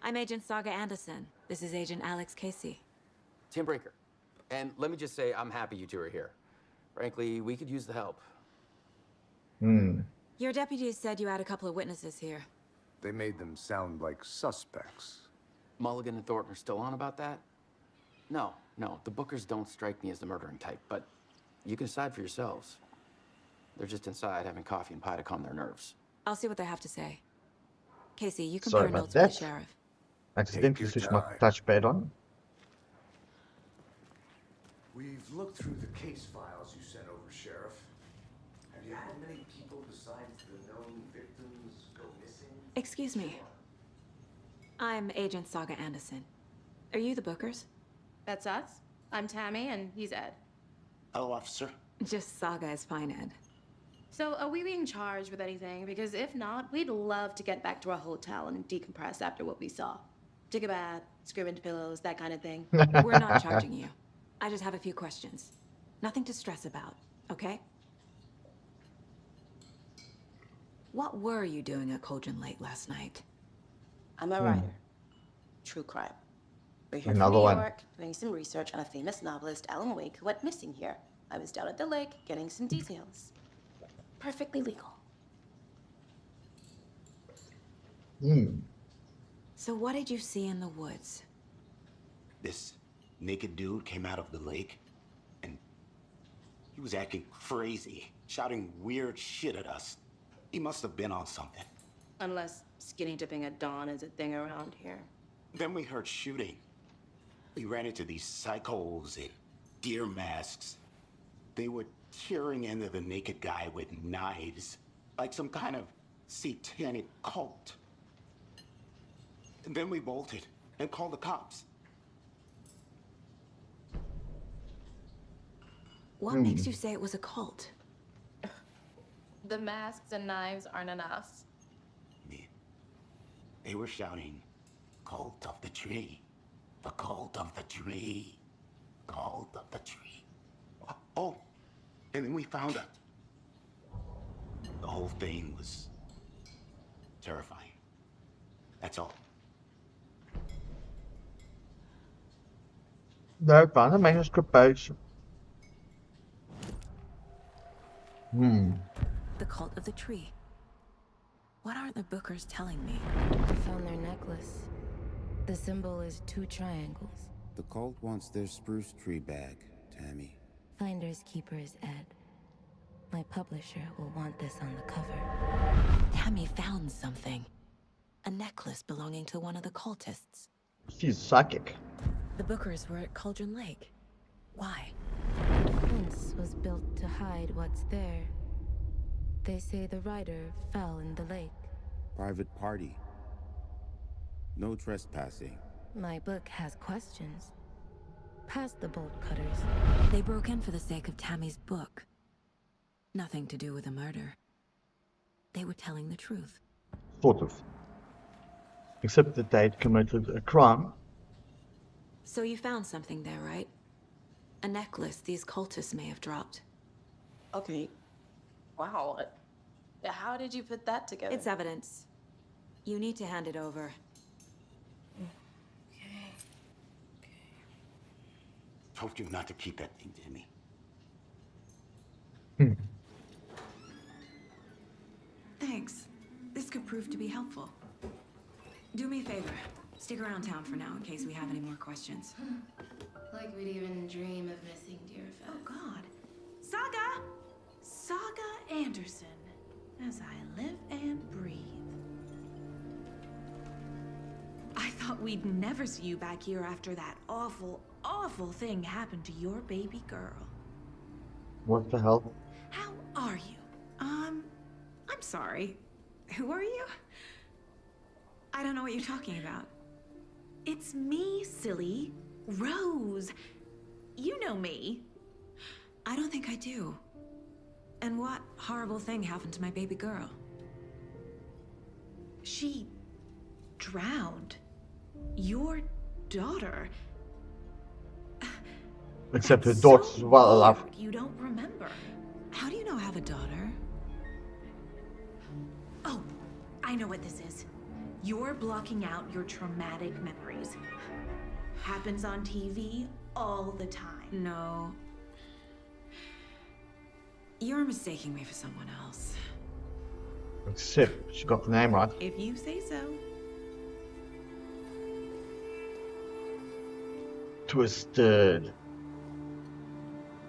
I'm Agent Saga Anderson. This is Agent Alex Casey. Tim Brinker. And let me just say, I'm happy you two are here. Frankly, we could use the help. Your deputies said you had a couple of witnesses here. They made them sound like suspects. Mulligan and Thornton are still on about that? No. The Bookers don't strike me as the murdering type, but you can decide for yourselves. They're just inside having coffee and pie to calm their nerves. I'll see what they have to say. Casey, you Sorry compare about notes with the that. sheriff. accidentally your switched my time. touchpad on. We've looked through the case files you sent over, Sheriff. Have you had many people besides the known victims go missing? Excuse me. I'm Agent Saga Anderson. Are you the Bookers? That's us. I'm Tammy, and he's Ed. Hello, officer. Just Saga is fine, Ed. So, are we being charged with anything? Because if not, we'd love to get back to our hotel and decompress after what we saw. Take a bath, scream into pillows, that kind of thing. We're not charging you. I just have a few questions. Nothing to stress about, okay? What were you doing at Cauldron Lake last night? I'm a writer. True crime. We're here Another from New one. York, doing some research on a famous novelist, Allan Wake, who went missing here. I was down at the lake, getting some details. Perfectly legal. So what did you see in the woods? This naked dude came out of the lake, and he was acting crazy, shouting weird shit at us. He must have been on something. Unless skinny dipping at dawn is a thing around here. Then we heard shooting. We ran into these psychos in deer masks. They were tearing into the naked guy with knives, like some kind of satanic cult. And then we bolted and called the cops. What makes you say it was a cult? The masks and knives aren't enough. They were shouting, "Cult of the tree, the cult of the tree, cult of the tree." Oh, and then we found out. The whole thing was terrifying. That's all. Daar van de manuscript page. The cult of the tree. What aren't the Bookers telling me? I found their necklace. The symbol is 2 triangles. The cult wants their spruce tree back, Tammy. Finders keepers, Ed. My publisher will want this on the cover. Tammy found something. A necklace belonging to one of the cultists. She's psychic. The Bookers were at Cauldron Lake. Why? The fence was built to hide what's there. They say the writer fell in the lake. Private party. No trespassing. My book has questions. Past the bolt cutters. They broke in for the sake of Tammy's book. Nothing to do with a murder. They were telling the truth. Sort of. Except that they'd committed a crime. So you found something there, right? A necklace these cultists may have dropped. Okay. Wow. How did you put that together? It's evidence. You need to hand it over. Told you not to keep that thing, Timmy. Thanks. This could prove to be helpful. Do me a favor. Stick around town for now in case we have any more questions. Like we'd even dream of missing Deerfest. Oh, God. Saga! Saga Anderson. As I live and breathe. I thought we'd never see you back here after that awful, awful thing happened to your baby girl. What the hell? How are you? I'm sorry. Who are you? I don't know what you're talking about. It's me, silly. Rose. You know me. I don't think I do. And what horrible thing happened to my baby girl? She drowned. Your daughter. Except her daughter's well alive. You don't remember. How do you know I have a daughter? Oh, I know what this is. You're blocking out your traumatic memories. Happens on TV all the time. No. You're mistaking me for someone else. Except she got the name right. If you say so. Twisted.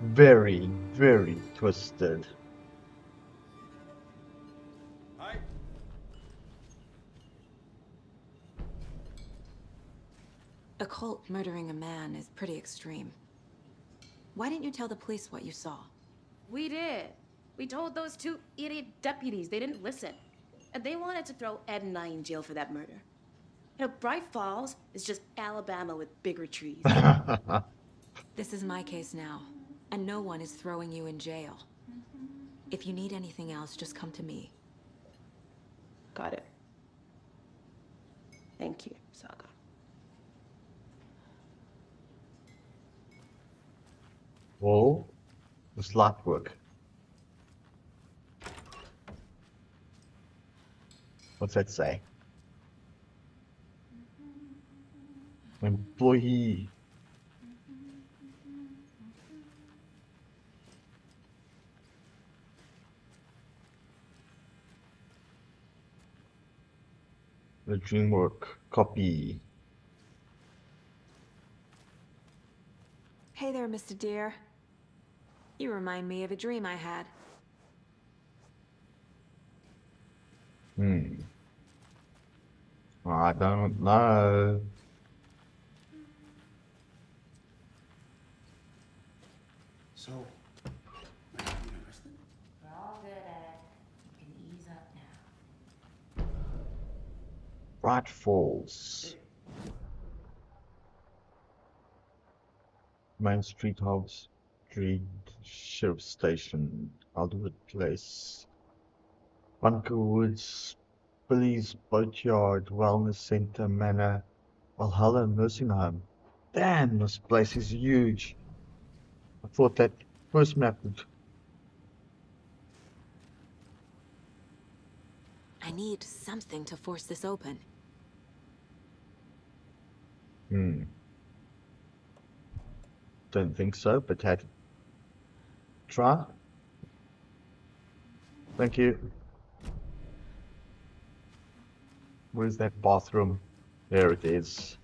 Very, very twisted. A cult murdering a man is pretty extreme. Why didn't you tell the police what you saw? We did. We told those two idiot deputies. They didn't listen. And they wanted to throw Ed and I in jail for that murder. You know, Bright Falls is just Alabama with bigger trees. This is my case now, and no one is throwing you in jail. If you need anything else, just come to me. Got it. Thank you, Saga. Well, it's light work. What's that say? Employee. The Dreamwork copy. Hey there, Mr. Deer. You remind me of a dream I had. I don't know. So, We're all good at it. You can ease up now. Bright Falls. Main Street, Hobbs Street, Sheriff Station, Alderwood Place, Bunker Woods, Billy's Boatyard, Wellness Center, Manor, Valhalla Nursing Home. Damn, this place is huge. I thought that first map would... I need something to force this open. Don't think so, but had try. Thank you. Where's that bathroom? There it is.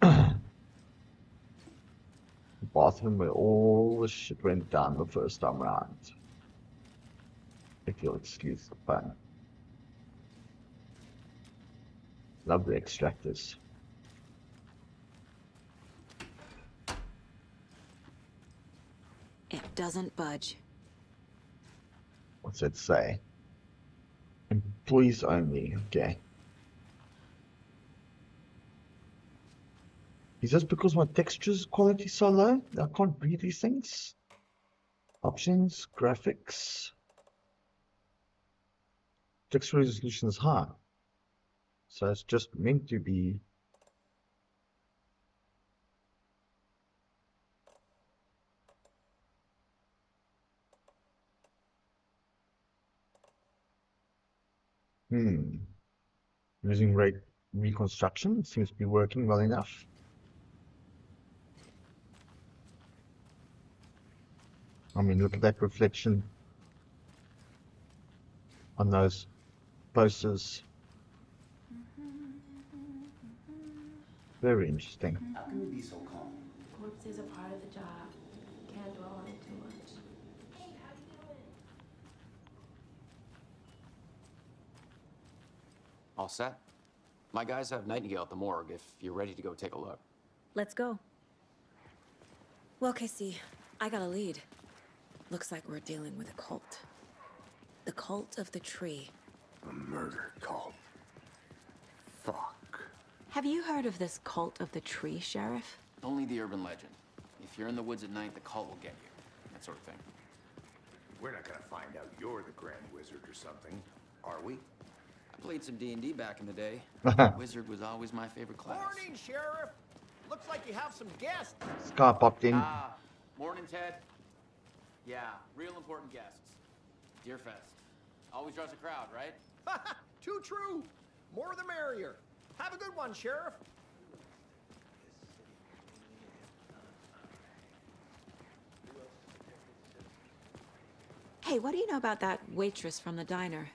The bathroom where all the shit went down the first time round. If you'll excuse the pun. Love the extractors. It doesn't budge. What's that say? Employees only. Okay. Is this because my textures quality is so low? I can't read these things. Options, graphics. Texture resolution is high. So it's just meant to be. Using rate reconstruction seems to be working well enough. I mean, look at that reflection on those posters. Very interesting. how can you be so calm? Corpses are part of the job. Can't dwell on it too much. All set? My guys have Nightingale at the morgue if you're ready to go take a look. Let's go. Well, Casey, I got a lead. Looks like we're dealing with a cult. The cult of the tree. A murder cult. Fuck. Have you heard of this cult of the tree, Sheriff? Only the urban legend. If you're in the woods at night, the cult will get you. That sort of thing. We're not gonna find out you're the Grand Wizard or something, are we? I played some D&D back in the day. Wizard was always my favorite class. Morning, Sheriff. Looks like you have some guests. Scar popped in. Ah, morning, Ted. Yeah, real important guests. Deerfest. Always draws a crowd, right? Too true. More the merrier. Have a good one, Sheriff. Hey, what do you know about that waitress from the diner?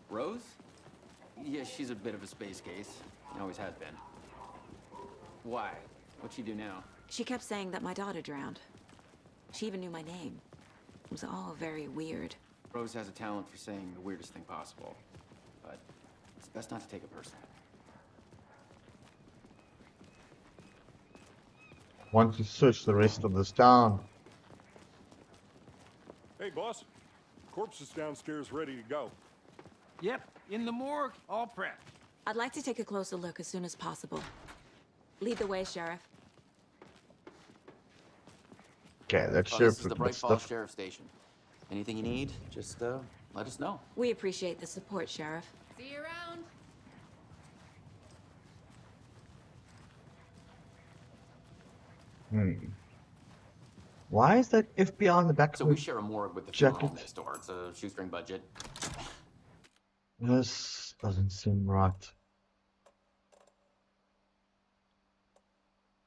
Rose? Yeah, she's a bit of a space case. Always has been. Why? What'd she do now? She kept saying that my daughter drowned. She even knew my name. It was all very weird. Rose has a talent for saying the weirdest thing possible. But it's best not to take it personally. Want to search the rest of this town. Hey, boss. Corpse is downstairs ready to go. Yep, in the morgue, all prepped. I'd like to take a closer look as soon as possible. Lead the way, Sheriff. Okay, that's Oh, Sheriff this is the looking Bright at Falls stuff. Sheriff Station. Anything you need, just let us know. We appreciate the support, Sheriff. See you around. Why is that FBI on the back So of we the share a morgue with the funeral jacket? home next door. It's a shoestring budget. This doesn't seem right.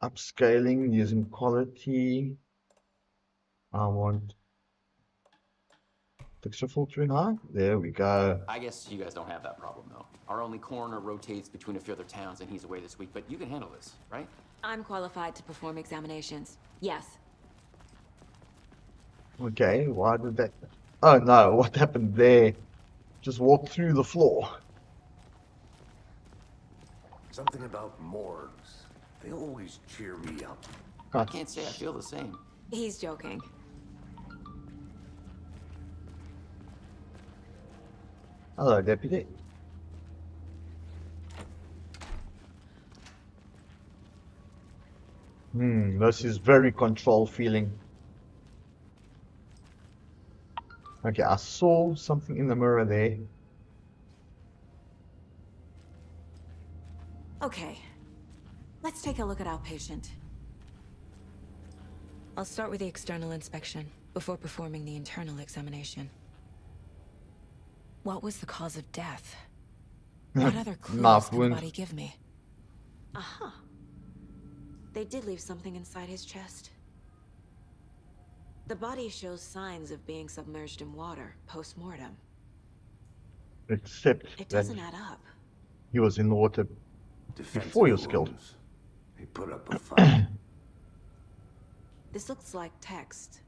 Upscaling using quality. I want texture filtering high. There we go. I guess you guys don't have that problem, though. Our only coroner rotates between a few other towns, and he's away this week. But you can handle this, right? I'm qualified to perform examinations. Yes. Okay, why did that... Oh no, what happened there? Just walked through the floor. Something about morgues. They always cheer me up. I can't say I feel the same. He's joking. Hello, Deputy. This is very control feeling. Okay, I saw something in the mirror there. Okay. Let's take a look at our patient. I'll start with the external inspection before performing the internal examination. What was the cause of death? What other clues Knife can the wound. body give me? Aha. They did leave something inside his chest. The body shows signs of being submerged in water post-mortem. Except It that doesn't add up. he was in the water before he was killed. wounds. They put up a fight. This looks like text.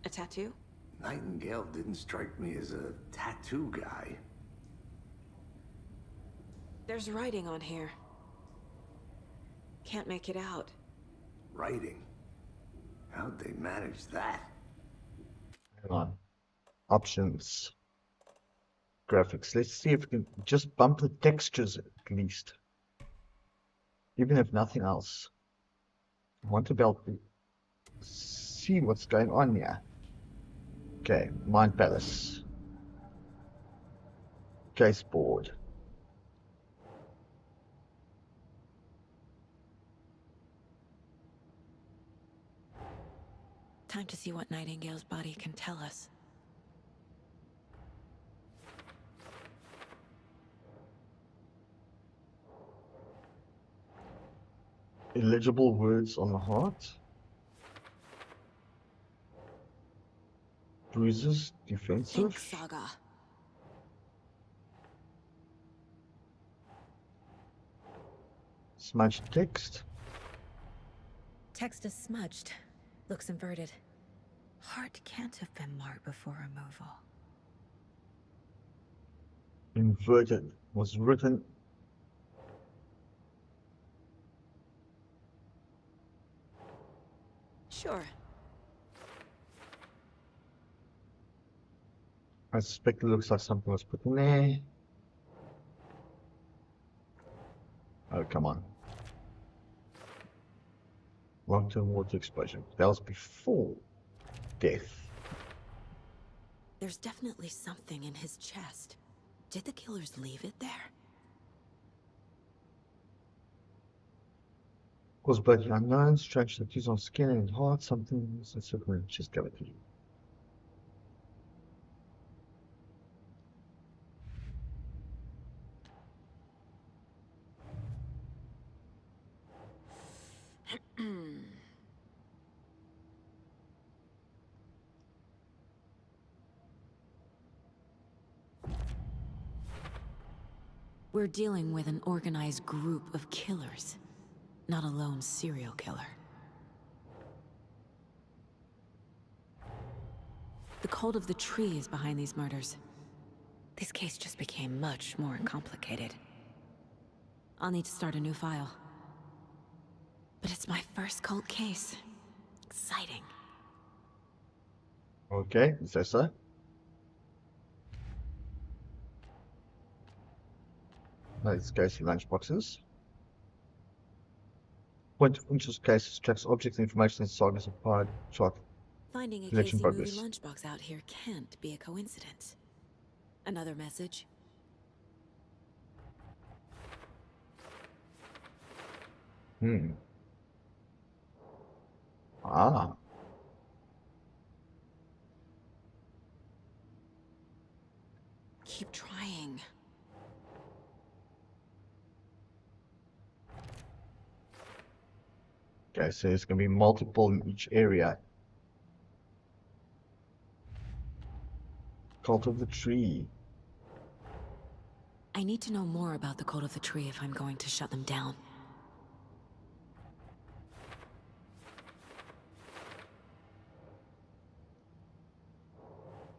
A tattoo? Nightingale didn't strike me as a tattoo guy. There's writing on here. Can't make it out. Writing? How'd they manage that? Hang on. Options. Graphics. Let's see if we can just bump the textures at least. Even if nothing else. I want to be able to see what's going on here. Okay, Mind Palace. Case board. Time to see what Nightingale's body can tell us. Illegible words on the heart. Bruises, defensive. Think Saga. Smudged text. Text is smudged. Looks inverted. Heart can't have been marked before removal. Inverted was written. Sure. I suspect it looks like something was put in there. Oh, come on. Long-term water exposure. That was before death. There's definitely something in his chest. Did the killers leave it there? Caused by the unknown, strange tattoos on skin and heart, something that's in chest cavity. We're dealing with an organized group of killers, not a lone serial killer. The cult of the tree is behind these murders. This case just became much more complicated. I'll need to start a new file. But it's my first cult case. Exciting. Okay, you say so. Let's go through lunchboxes. Point of interest cases tracks objects and information in sagas of pie chart. Finding a Collection Casey movie progress. lunchbox out here can't be a coincidence. Another message? Ah. Keep trying. Okay, so there's going to be multiple in each area. Cult of the Tree. I need to know more about the Cult of the Tree if I'm going to shut them down.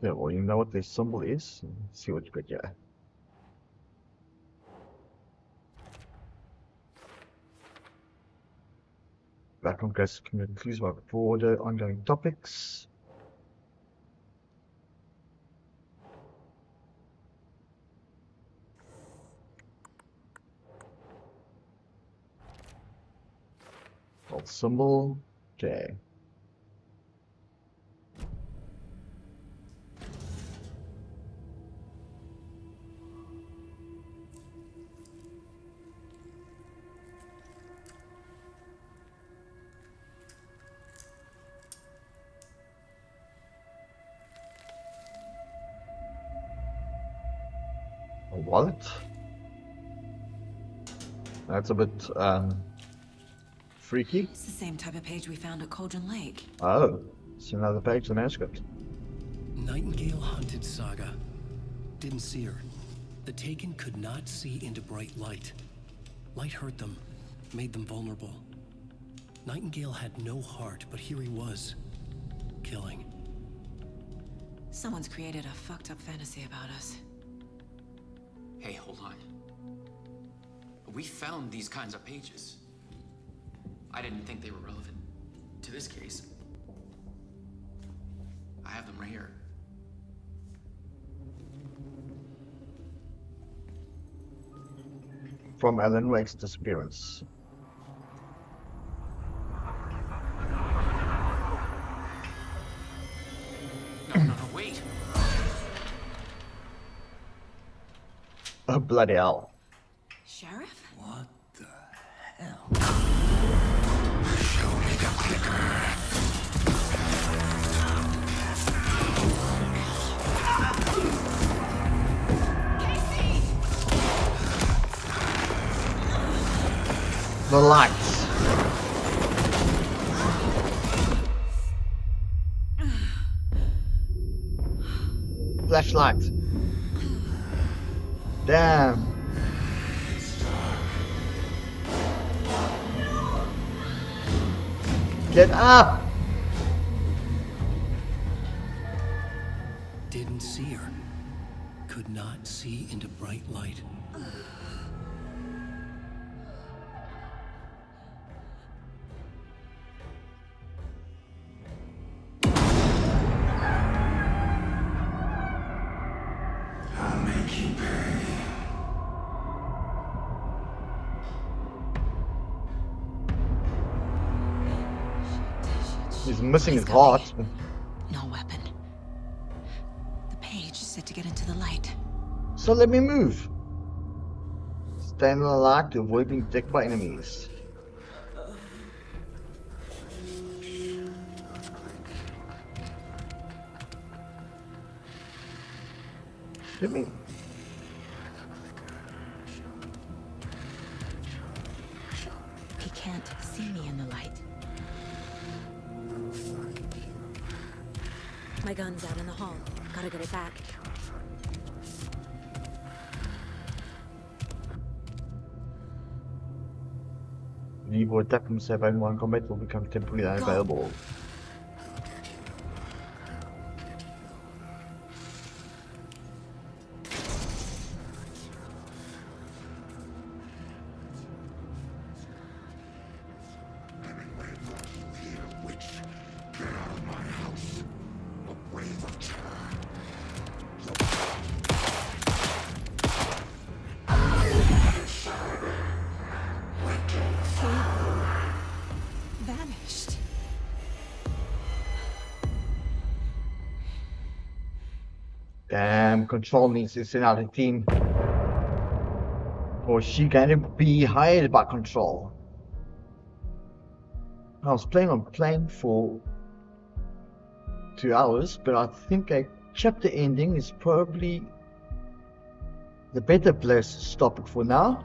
Yeah, well, you know what their symbol is. Let's see what you got here. Background guests concludes about broader ongoing topics. Cult symbol. Okay. A wallet. That's a bit freaky. It's the same type of page we found at Cauldron Lake. Oh, it's another page of the manuscript. Nightingale hunted Saga. Didn't see her. The Taken could not see into bright light. Light hurt them, made them vulnerable. Nightingale had no heart, but here he was, killing. Someone's created a fucked up fantasy about us. Hey, hold on. We found these kinds of pages. I didn't think they were relevant to this case. I have them right here. From Allan Wake's disappearance. No, wait. Oh, bloody hell. Sheriff? What the hell? Show me the clicker. The lights. Flashlight. Damn. Get up! Didn't see her. Could not see into bright light. I'll make you pay. He's missing his heart. No weapon. The page said to get into the light. So let me move. Stand in the light to avoid being detected by enemies. Give me. He can't see me in the light. My gun's out in the hall. Gotta get it back. Leave or attack himself and one combat will become temporarily unavailable. Damn, Control needs to send out a team. Or is she going to be hired by Control? I was planning on playing for 2 hours, but I think a chapter ending is probably the better place to stop it for now.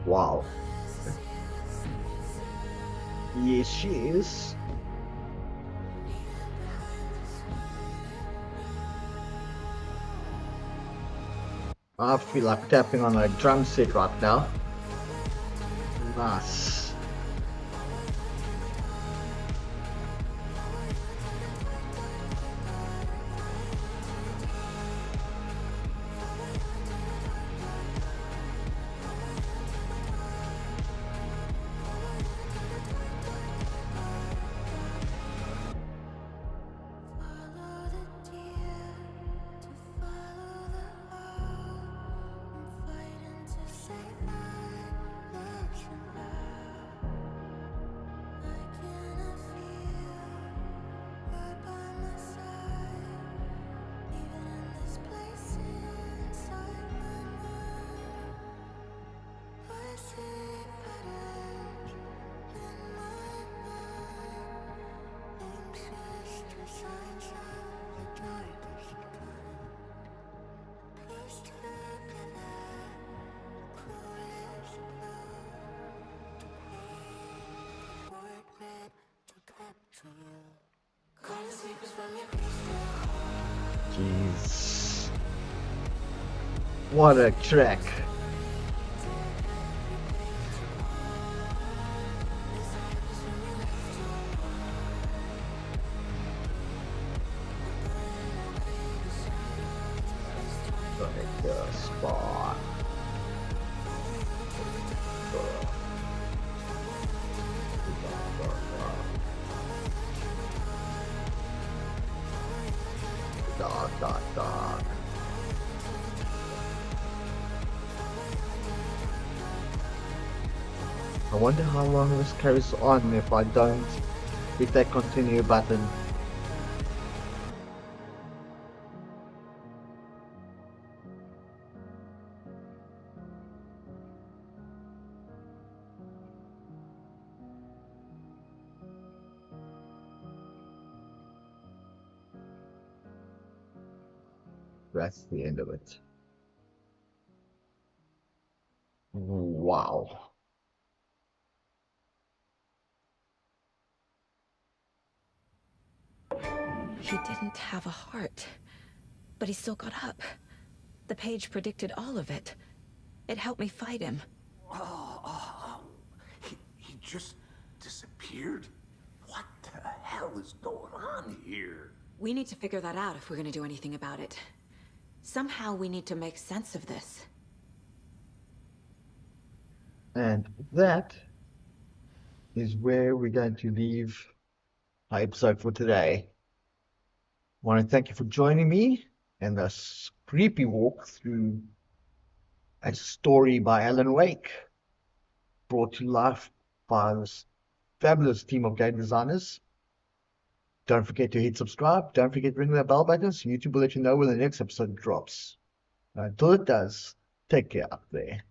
Wow. Yes, she is. I feel like tapping on a drum set right now. Nice. Jeez. What a track. Like the spot. Dot. I wonder how long this carries on if I don't hit that continue button. That's the end of it. Wow. He didn't have a heart, but he still got up. The page predicted all of it. It helped me fight him. He just disappeared? What the hell is going on here? We need to figure that out if we're gonna do anything about it. Somehow we need to make sense of this. And that is where we're going to leave our episode for today. I want to thank you for joining me in this creepy walk through a story by Allan Wake, brought to life by this fabulous team of game designers. Don't forget to hit subscribe. Don't forget to ring that bell button so YouTube will let you know when the next episode drops. Until it does, take care out there.